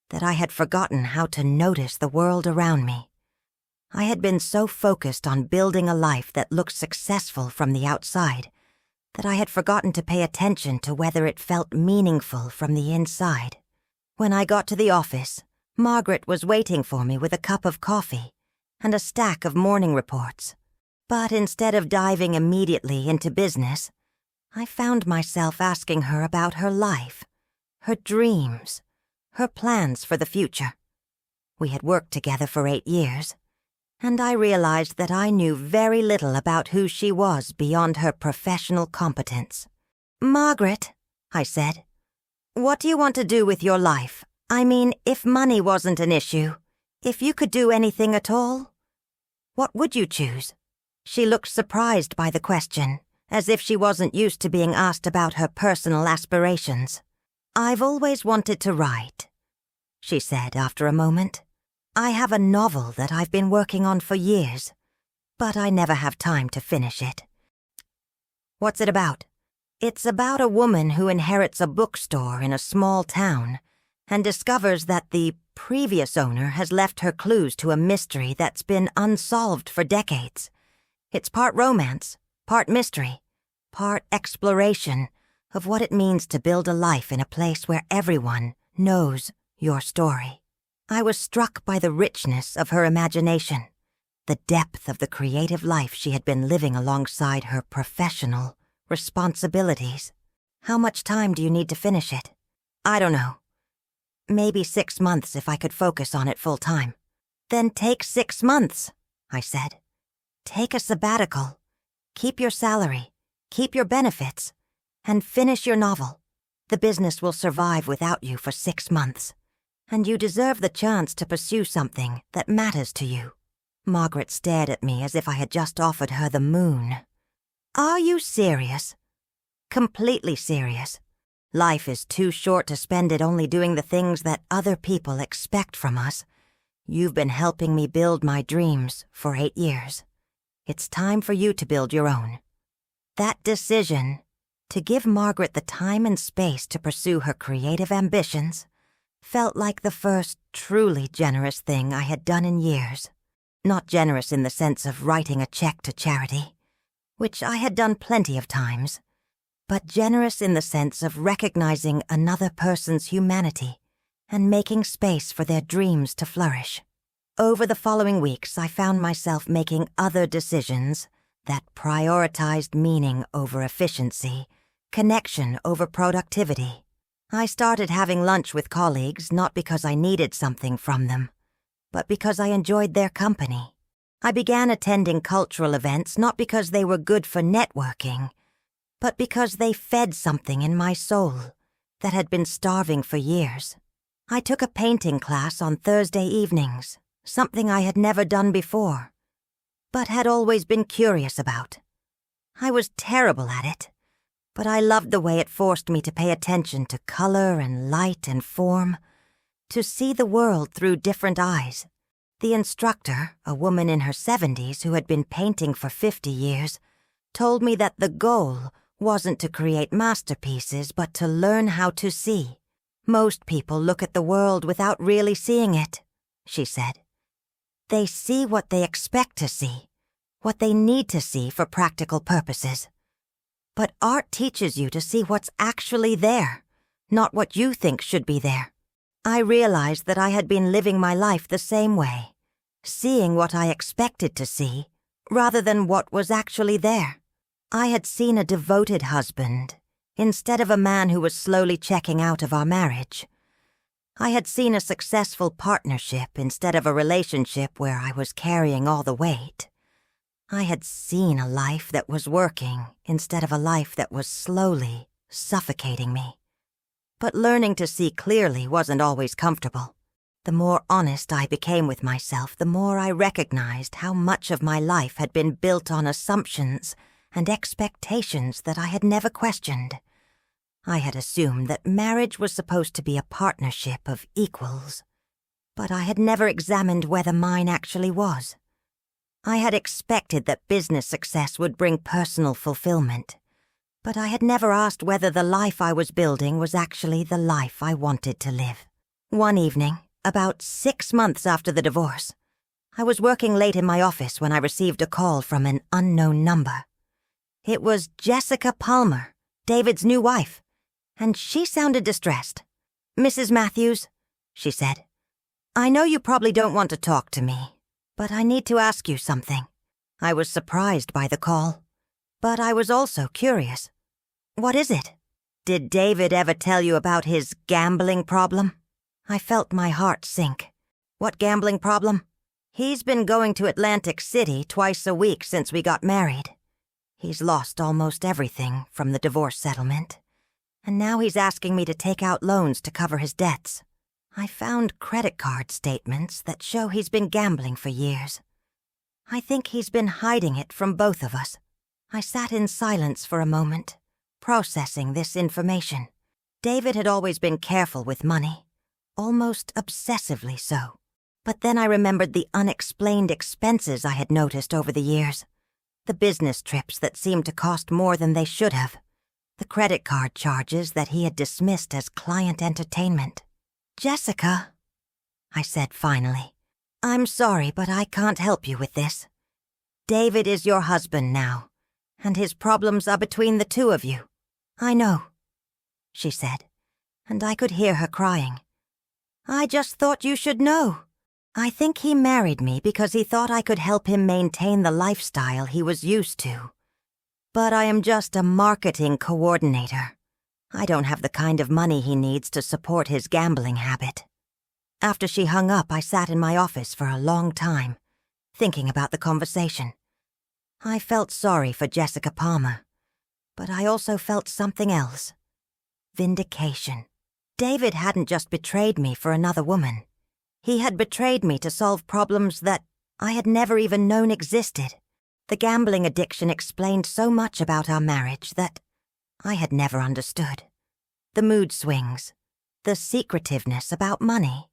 that I had forgotten how to notice the world around me. I had been so focused on building a life that looked successful from the outside that I had forgotten to pay attention to whether it felt meaningful from the inside. When I got to the office, Margaret was waiting for me with a cup of coffee and a stack of morning reports. But instead of diving immediately into business, I found myself asking her about her life, her dreams, her plans for the future. We had worked together for 8 years, and I realized that I knew very little about who she was beyond her professional competence. "Margaret," I said, "what do you want to do with your life? I mean, if money wasn't an issue, if you could do anything at all, what would you choose?" She looked surprised by the question, as if she wasn't used to being asked about her personal aspirations. "I've always wanted to write," she said after a moment. "I have a novel that I've been working on for years, but I never have time to finish it." "What's it about?" "It's about a woman who inherits a bookstore in a small town and discovers that the previous owner has left her clues to a mystery that's been unsolved for decades. It's part romance, part mystery, part exploration of what it means to build a life in a place where everyone knows your story." I was struck by the richness of her imagination, the depth of the creative life she had been living alongside her professional responsibilities. "How much time do you need to finish it?" "I don't know. Maybe 6 months if I could focus on it full time." "Then take 6 months," I said. "Take a sabbatical. Keep your salary, keep your benefits, and finish your novel. The business will survive without you for 6 months, and you deserve the chance to pursue something that matters to you." Margaret stared at me as if I had just offered her the moon. Are you serious? Completely serious. Life is too short to spend it only doing the things that other people expect from us. You've been helping me build my dreams for 8 years. It's time for you to build your own. That decision, to give Margaret the time and space to pursue her creative ambitions, felt like the first truly generous thing I had done in years. Not generous in the sense of writing a check to charity, which I had done plenty of times, but generous in the sense of recognizing another person's humanity and making space for their dreams to flourish. Over the following weeks, I found myself making other decisions that prioritized meaning over efficiency, connection over productivity. I started having lunch with colleagues not because I needed something from them, but because I enjoyed their company. I began attending cultural events not because they were good for networking, but because they fed something in my soul that had been starving for years. I took a painting class on Thursday evenings, something I had never done before, but had always been curious about. I was terrible at it, but I loved the way it forced me to pay attention to color and light and form, to see the world through different eyes. The instructor, a woman in her 70s who had been painting for 50 years, told me that the goal wasn't to create masterpieces, but to learn how to see. Most people look at the world without really seeing it, she said. They see what they expect to see, what they need to see for practical purposes. But art teaches you to see what's actually there, not what you think should be there. I realized that I had been living my life the same way, seeing what I expected to see, rather than what was actually there. I had seen a devoted husband, instead of a man who was slowly checking out of our marriage. I had seen a successful partnership instead of a relationship where I was carrying all the weight. I had seen a life that was working instead of a life that was slowly suffocating me. But learning to see clearly wasn't always comfortable. The more honest I became with myself, the more I recognized how much of my life had been built on assumptions and expectations that I had never questioned. I had assumed that marriage was supposed to be a partnership of equals, but I had never examined whether mine actually was. I had expected that business success would bring personal fulfillment, but I had never asked whether the life I was building was actually the life I wanted to live. One evening, about 6 months after the divorce, I was working late in my office when I received a call from an unknown number. It was Jessica Palmer, David's new wife, and she sounded distressed. "Mrs. Matthews," she said, "I know you probably don't want to talk to me, but I need to ask you something." I was surprised by the call, but I was also curious. "What is it? Did David ever tell you about his gambling problem?" I felt my heart sink. "What gambling problem?" "He's been going to Atlantic City twice a week since we got married. He's lost almost everything from the divorce settlement, and now he's asking me to take out loans to cover his debts. I found credit card statements that show he's been gambling for years. I think he's been hiding it from both of us." I sat in silence for a moment, processing this information. David had always been careful with money, almost obsessively so. But then I remembered the unexplained expenses I had noticed over the years. The business trips that seemed to cost more than they should have. The credit card charges that he had dismissed as client entertainment. "Jessica," I said finally, "I'm sorry, but I can't help you with this. David is your husband now, and his problems are between the two of you." "I know," she said, and I could hear her crying. "I just thought you should know. I think he married me because he thought I could help him maintain the lifestyle he was used to. But I am just a marketing coordinator. I don't have the kind of money he needs to support his gambling habit." After she hung up, I sat in my office for a long time, thinking about the conversation. I felt sorry for Jessica Palmer, but I also felt something else. Vindication. David hadn't just betrayed me for another woman. He had betrayed me to solve problems that I had never even known existed. The gambling addiction explained so much about our marriage that I had never understood. The mood swings, the secretiveness about money,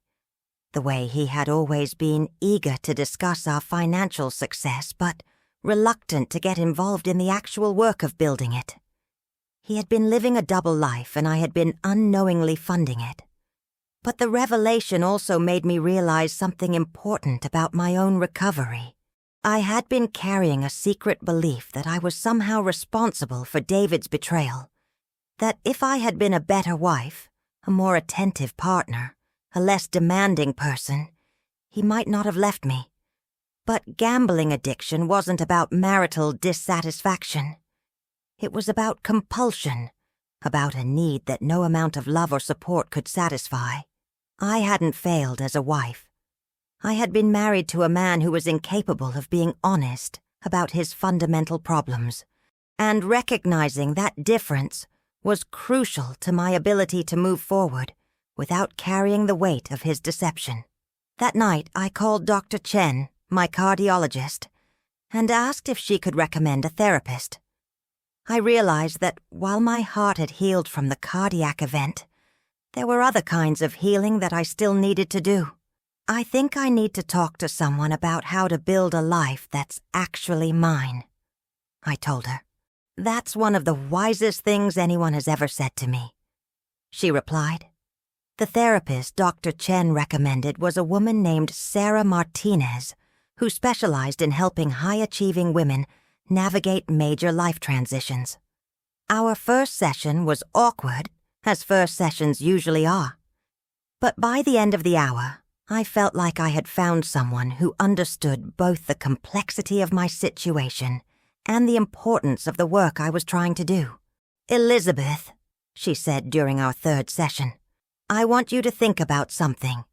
the way he had always been eager to discuss our financial success but reluctant to get involved in the actual work of building it. He had been living a double life and I had been unknowingly funding it. But the revelation also made me realize something important about my own recovery. I had been carrying a secret belief that I was somehow responsible for David's betrayal, that if I had been a better wife, a more attentive partner, a less demanding person, he might not have left me. But gambling addiction wasn't about marital dissatisfaction. It was about compulsion, about a need that no amount of love or support could satisfy. I hadn't failed as a wife. I had been married to a man who was incapable of being honest about his fundamental problems, and recognizing that difference was crucial to my ability to move forward without carrying the weight of his deception. That night, I called Dr. Chen, my cardiologist, and asked if she could recommend a therapist. I realized that while my heart had healed from the cardiac event, there were other kinds of healing that I still needed to do. I think I need to talk to someone about how to build a life that's actually mine, I told her. That's one of the wisest things anyone has ever said to me, she replied. The therapist Dr. Chen recommended was a woman named Sarah Martinez, who specialized in helping high-achieving women navigate major life transitions. Our first session was awkward, as first sessions usually are. But by the end of the hour, I felt like I had found someone who understood both the complexity of my situation and the importance of the work I was trying to do. "Elizabeth," she said during our third session, "I want you to think about something.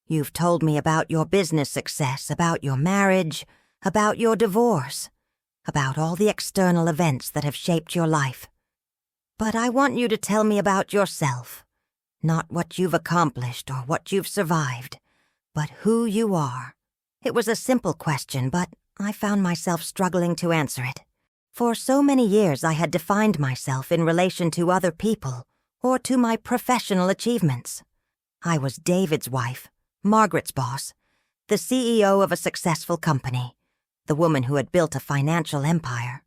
You've told me about your business success, about your marriage, about your divorce, about all the external events that have shaped your life. But I want you to tell me about yourself, not what you've accomplished or what you've survived, but who you are." It was a simple question, but I found myself struggling to answer it. For so many years I had defined myself in relation to other people or to my professional achievements. I was David's wife, Margaret's boss, the CEO of a successful company, the woman who had built a financial empire.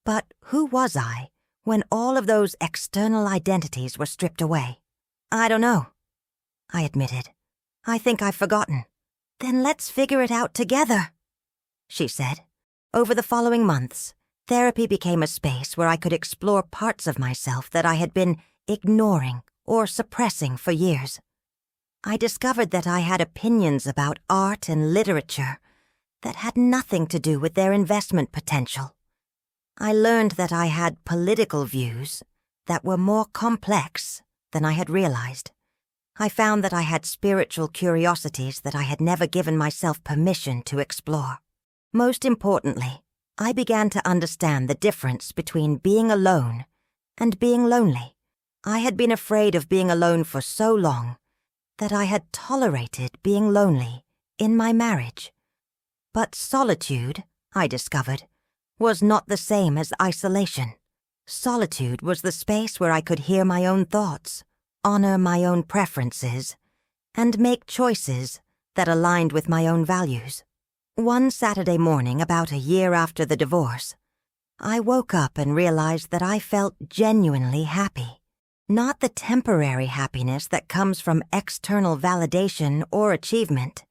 But who was I when all of those external identities were stripped away? "I don't know," I admitted. "I think I've forgotten." "Then let's figure it out together," she said. Over the following months, therapy became a space where I could explore parts of myself that I had been ignoring or suppressing for years. I discovered that I had opinions about art and literature that had nothing to do with their investment potential. I learned that I had political views that were more complex than I had realized. I found that I had spiritual curiosities that I had never given myself permission to explore. Most importantly, I began to understand the difference between being alone and being lonely. I had been afraid of being alone for so long that I had tolerated being lonely in my marriage. But solitude, I discovered, was not the same as isolation. Solitude was the space where I could hear my own thoughts, honor my own preferences, and make choices that aligned with my own values. One Saturday morning, about a year after the divorce, I woke up and realized that I felt genuinely happy. Not the temporary happiness that comes from external validation or achievement,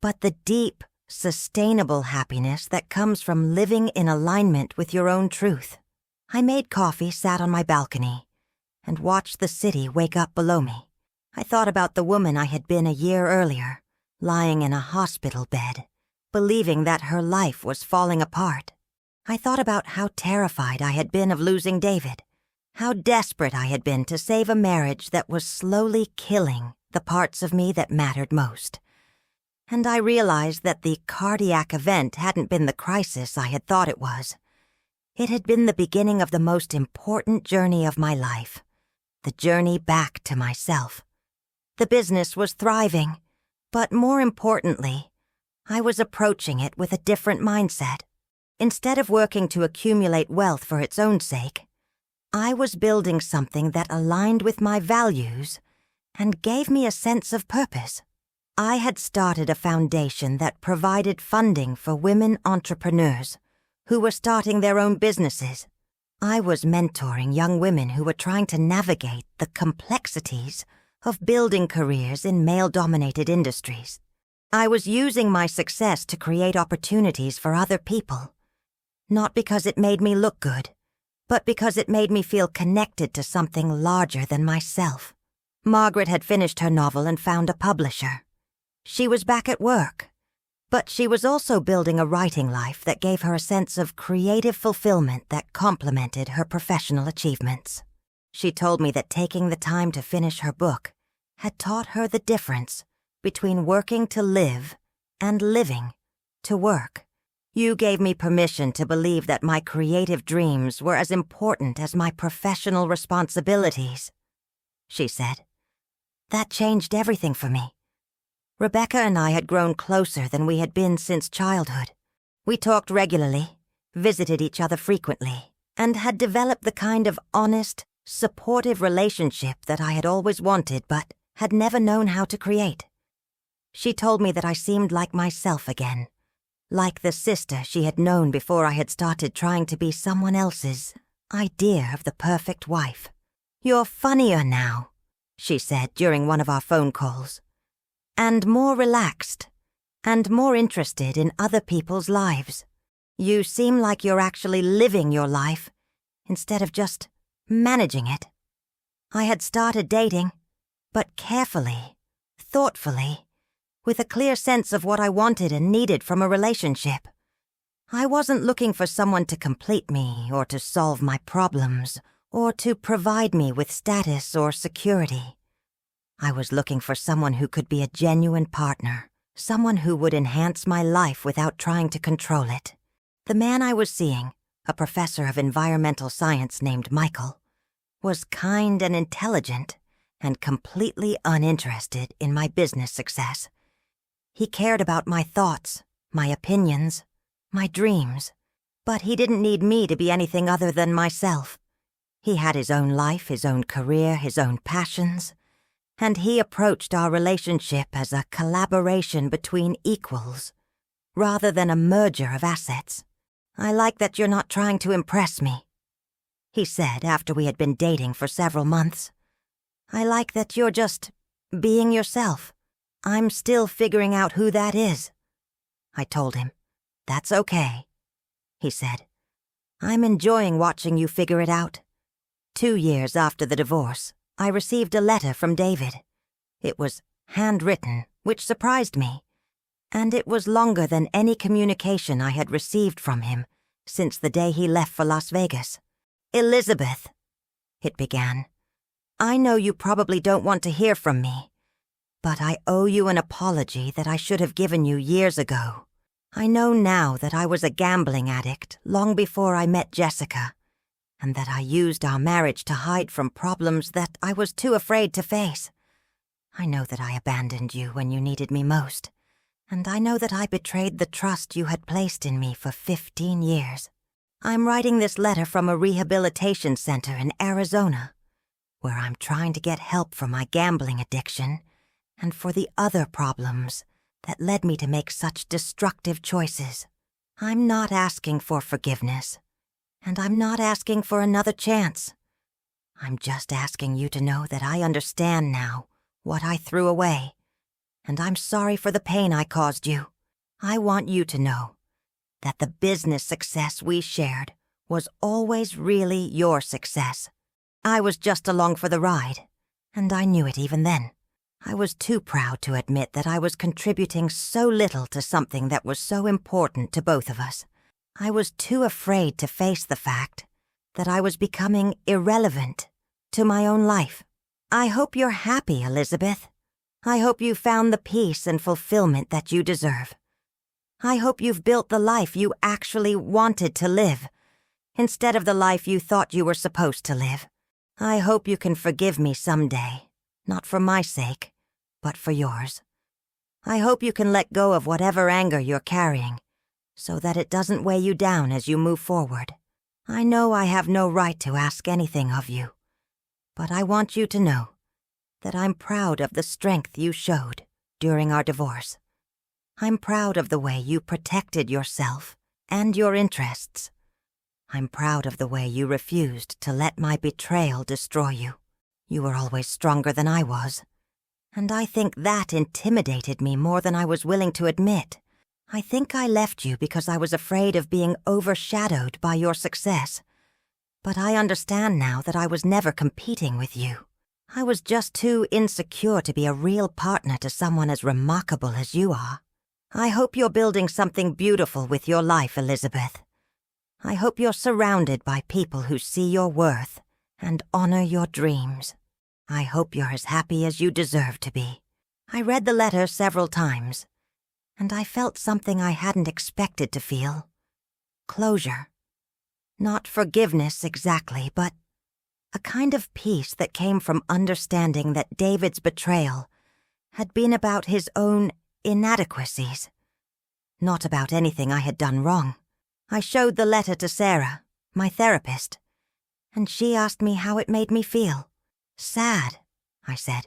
but the deep, sustainable happiness that comes from living in alignment with your own truth. I made coffee, sat on my balcony, and watched the city wake up below me. I thought about the woman I had been a year earlier, lying in a hospital bed, believing that her life was falling apart. I thought about how terrified I had been of losing David, how desperate I had been to save a marriage that was slowly killing the parts of me that mattered most. And I realized that the cardiac event hadn't been the crisis I had thought it was. It had been the beginning of the most important journey of my life, the journey back to myself. The business was thriving, but more importantly, I was approaching it with a different mindset. Instead of working to accumulate wealth for its own sake, I was building something that aligned with my values and gave me a sense of purpose. I had started a foundation that provided funding for women entrepreneurs who were starting their own businesses. I was mentoring young women who were trying to navigate the complexities of building careers in male-dominated industries. I was using my success to create opportunities for other people, not because it made me look good, but because it made me feel connected to something larger than myself. Margaret had finished her novel and found a publisher. She was back at work, but she was also building a writing life that gave her a sense of creative fulfillment that complemented her professional achievements. She told me that taking the time to finish her book had taught her the difference between working to live and living to work. You gave me permission to believe that my creative dreams were as important as my professional responsibilities, she said. That changed everything for me. Rebecca and I had grown closer than we had been since childhood. We talked regularly, visited each other frequently, and had developed the kind of honest, supportive relationship that I had always wanted but had never known how to create. She told me that I seemed like myself again, like the sister she had known before I had started trying to be someone else's idea of the perfect wife. "You're funnier now," she said during one of our phone calls, "and more relaxed, and more interested in other people's lives. You seem like you're actually living your life instead of just managing it." I had started dating, but carefully, thoughtfully, with a clear sense of what I wanted and needed from a relationship. I wasn't looking for someone to complete me or to solve my problems or to provide me with status or security. I was looking for someone who could be a genuine partner, someone who would enhance my life without trying to control it. The man I was seeing, a professor of environmental science named Michael, was kind and intelligent and completely uninterested in my business success. He cared about my thoughts, my opinions, my dreams, but he didn't need me to be anything other than myself. He had his own life, his own career, his own passions, and he approached our relationship as a collaboration between equals, rather than a merger of assets. "I like that you're not trying to impress me," he said after we had been dating for several months. "I like that you're just being yourself. I'm still figuring out who that is." I told him, "That's okay," he said. "I'm enjoying watching you figure it out." 2 years after the divorce, I received a letter from David. It was handwritten, which surprised me, and it was longer than any communication I had received from him since the day he left for Las Vegas. "Elizabeth," it began, "I know you probably don't want to hear from me, but I owe you an apology that I should have given you years ago. I know now that I was a gambling addict long before I met Jessica, and that I used our marriage to hide from problems that I was too afraid to face. I know that I abandoned you when you needed me most, and I know that I betrayed the trust you had placed in me for 15 years. I'm writing this letter from a rehabilitation center in Arizona, where I'm trying to get help for my gambling addiction and for the other problems that led me to make such destructive choices. I'm not asking for forgiveness, and I'm not asking for another chance. I'm just asking you to know that I understand now what I threw away, and I'm sorry for the pain I caused you. I want you to know that the business success we shared was always really your success. I was just along for the ride, and I knew it even then. I was too proud to admit that I was contributing so little to something that was so important to both of us. I was too afraid to face the fact that I was becoming irrelevant to my own life. I hope you're happy, Elizabeth. I hope you found the peace and fulfillment that you deserve. I hope you've built the life you actually wanted to live, instead of the life you thought you were supposed to live. I hope you can forgive me someday, not for my sake, but for yours. I hope you can let go of whatever anger you're carrying, so that it doesn't weigh you down as you move forward. I know I have no right to ask anything of you, but I want you to know that I'm proud of the strength you showed during our divorce. I'm proud of the way you protected yourself and your interests. I'm proud of the way you refused to let my betrayal destroy you. You were always stronger than I was, and I think that intimidated me more than I was willing to admit. I think I left you because I was afraid of being overshadowed by your success, but I understand now that I was never competing with you. I was just too insecure to be a real partner to someone as remarkable as you are. I hope you're building something beautiful with your life, Elizabeth. I hope you're surrounded by people who see your worth and honor your dreams. I hope you're as happy as you deserve to be. I read the letter several times, and I felt something I hadn't expected to feel. Closure. Not forgiveness exactly, but a kind of peace that came from understanding that David's betrayal had been about his own inadequacies, not about anything I had done wrong. I showed the letter to Sarah, my therapist, and she asked me how it made me feel. Sad, I said.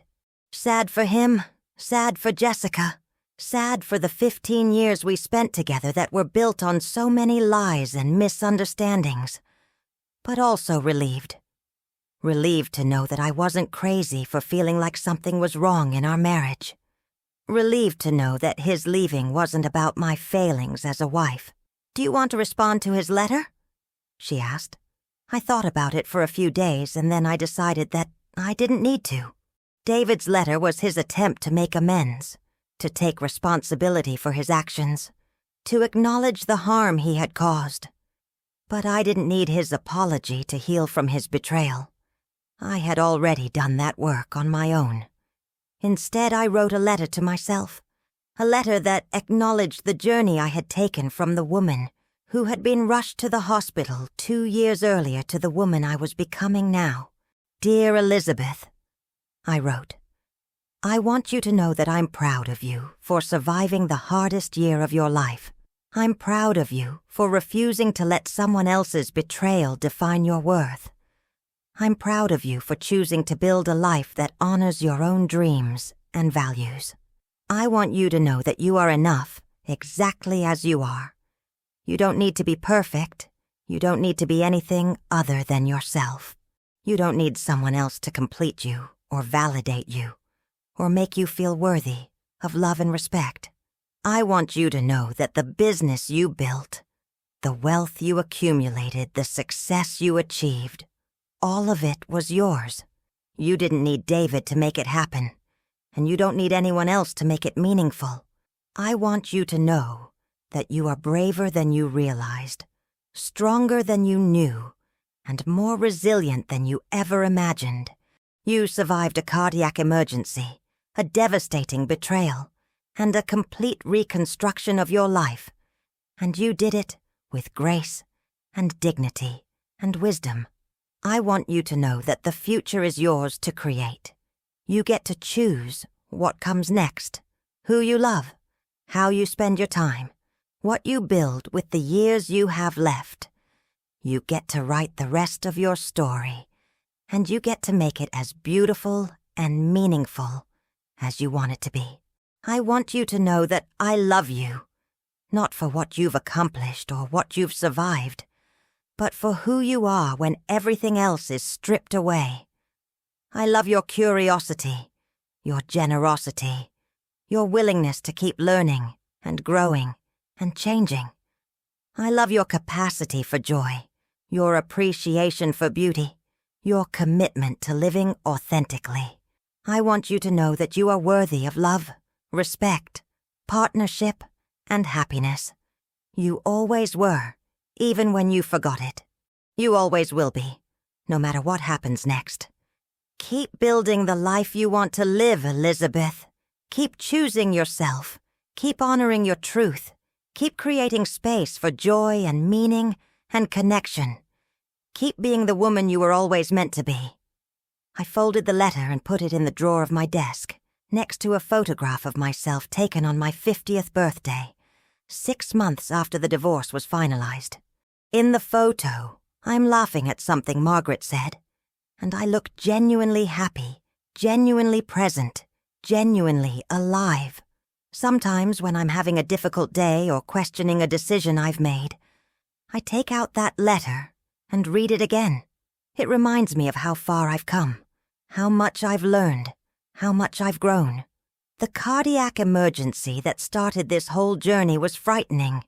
Sad for him, sad for Jessica, sad for the 15 years we spent together that were built on so many lies and misunderstandings, but also relieved. Relieved to know that I wasn't crazy for feeling like something was wrong in our marriage. Relieved to know that his leaving wasn't about my failings as a wife. "Do you want to respond to his letter?" she asked. I thought about it for a few days, and then I decided that I didn't need to. David's letter was his attempt to make amends, to take responsibility for his actions, to acknowledge the harm he had caused. But I didn't need his apology to heal from his betrayal. I had already done that work on my own. Instead, I wrote a letter to myself, a letter that acknowledged the journey I had taken from the woman who had been rushed to the hospital 2 years earlier to the woman I was becoming now. "Dear Elizabeth," I wrote, "I want you to know that I'm proud of you for surviving the hardest year of your life. I'm proud of you for refusing to let someone else's betrayal define your worth. I'm proud of you for choosing to build a life that honors your own dreams and values. I want you to know that you are enough exactly as you are. You don't need to be perfect. You don't need to be anything other than yourself. You don't need someone else to complete you or validate you or make you feel worthy of love and respect. I want you to know that the business you built, the wealth you accumulated, the success you achieved, all of it was yours. You didn't need David to make it happen, and you don't need anyone else to make it meaningful. I want you to know that you are braver than you realized, stronger than you knew, and more resilient than you ever imagined. You survived a cardiac emergency, a devastating betrayal, and a complete reconstruction of your life, and you did it with grace and dignity and wisdom. I want you to know that the future is yours to create. You get to choose what comes next, who you love, how you spend your time, what you build with the years you have left. You get to write the rest of your story, and you get to make it as beautiful and meaningful as you want it to be. I want you to know that I love you, not for what you've accomplished or what you've survived, but for who you are when everything else is stripped away. I love your curiosity, your generosity, your willingness to keep learning and growing and changing. I love your capacity for joy, your appreciation for beauty, your commitment to living authentically. I want you to know that you are worthy of love, respect, partnership, and happiness. You always were. Even when you forgot it. You always will be, no matter what happens next. Keep building the life you want to live, Elizabeth. Keep choosing yourself. Keep honoring your truth. Keep creating space for joy and meaning and connection. Keep being the woman you were always meant to be. I folded the letter and put it in the drawer of my desk, next to a photograph of myself taken on my 50th birthday, 6 months after the divorce was finalized. In the photo, I'm laughing at something Margaret said, and I look genuinely happy, genuinely present, genuinely alive. Sometimes when I'm having a difficult day or questioning a decision I've made, I take out that letter and read it again. It reminds me of how far I've come, how much I've learned, how much I've grown. The cardiac emergency that started this whole journey was frightening,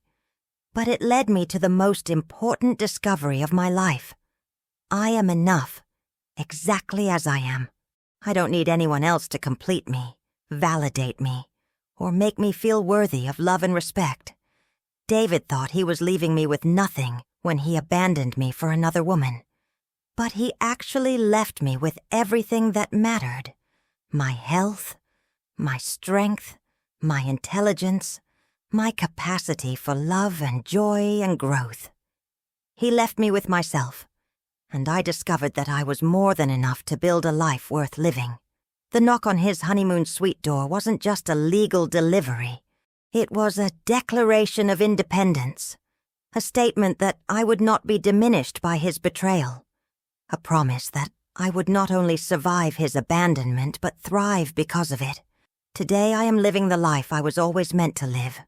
but it led me to the most important discovery of my life. I am enough, exactly as I am. I don't need anyone else to complete me, validate me, or make me feel worthy of love and respect. David thought he was leaving me with nothing when he abandoned me for another woman. But he actually left me with everything that mattered. My health, my strength, my intelligence, my capacity for love and joy and growth. He left me with myself, and I discovered that I was more than enough to build a life worth living. The knock on his honeymoon suite door wasn't just a legal delivery. It was a declaration of independence, a statement that I would not be diminished by his betrayal, a promise that I would not only survive his abandonment but thrive because of it. Today I am living the life I was always meant to live.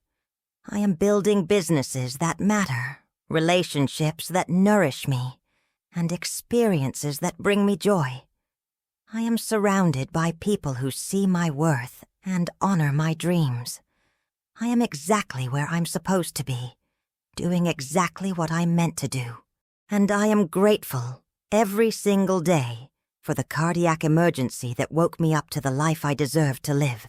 I am building businesses that matter, relationships that nourish me, and experiences that bring me joy. I am surrounded by people who see my worth and honor my dreams. I am exactly where I'm supposed to be, doing exactly what I'm meant to do. And I am grateful every single day for the cardiac emergency that woke me up to the life I deserve to live.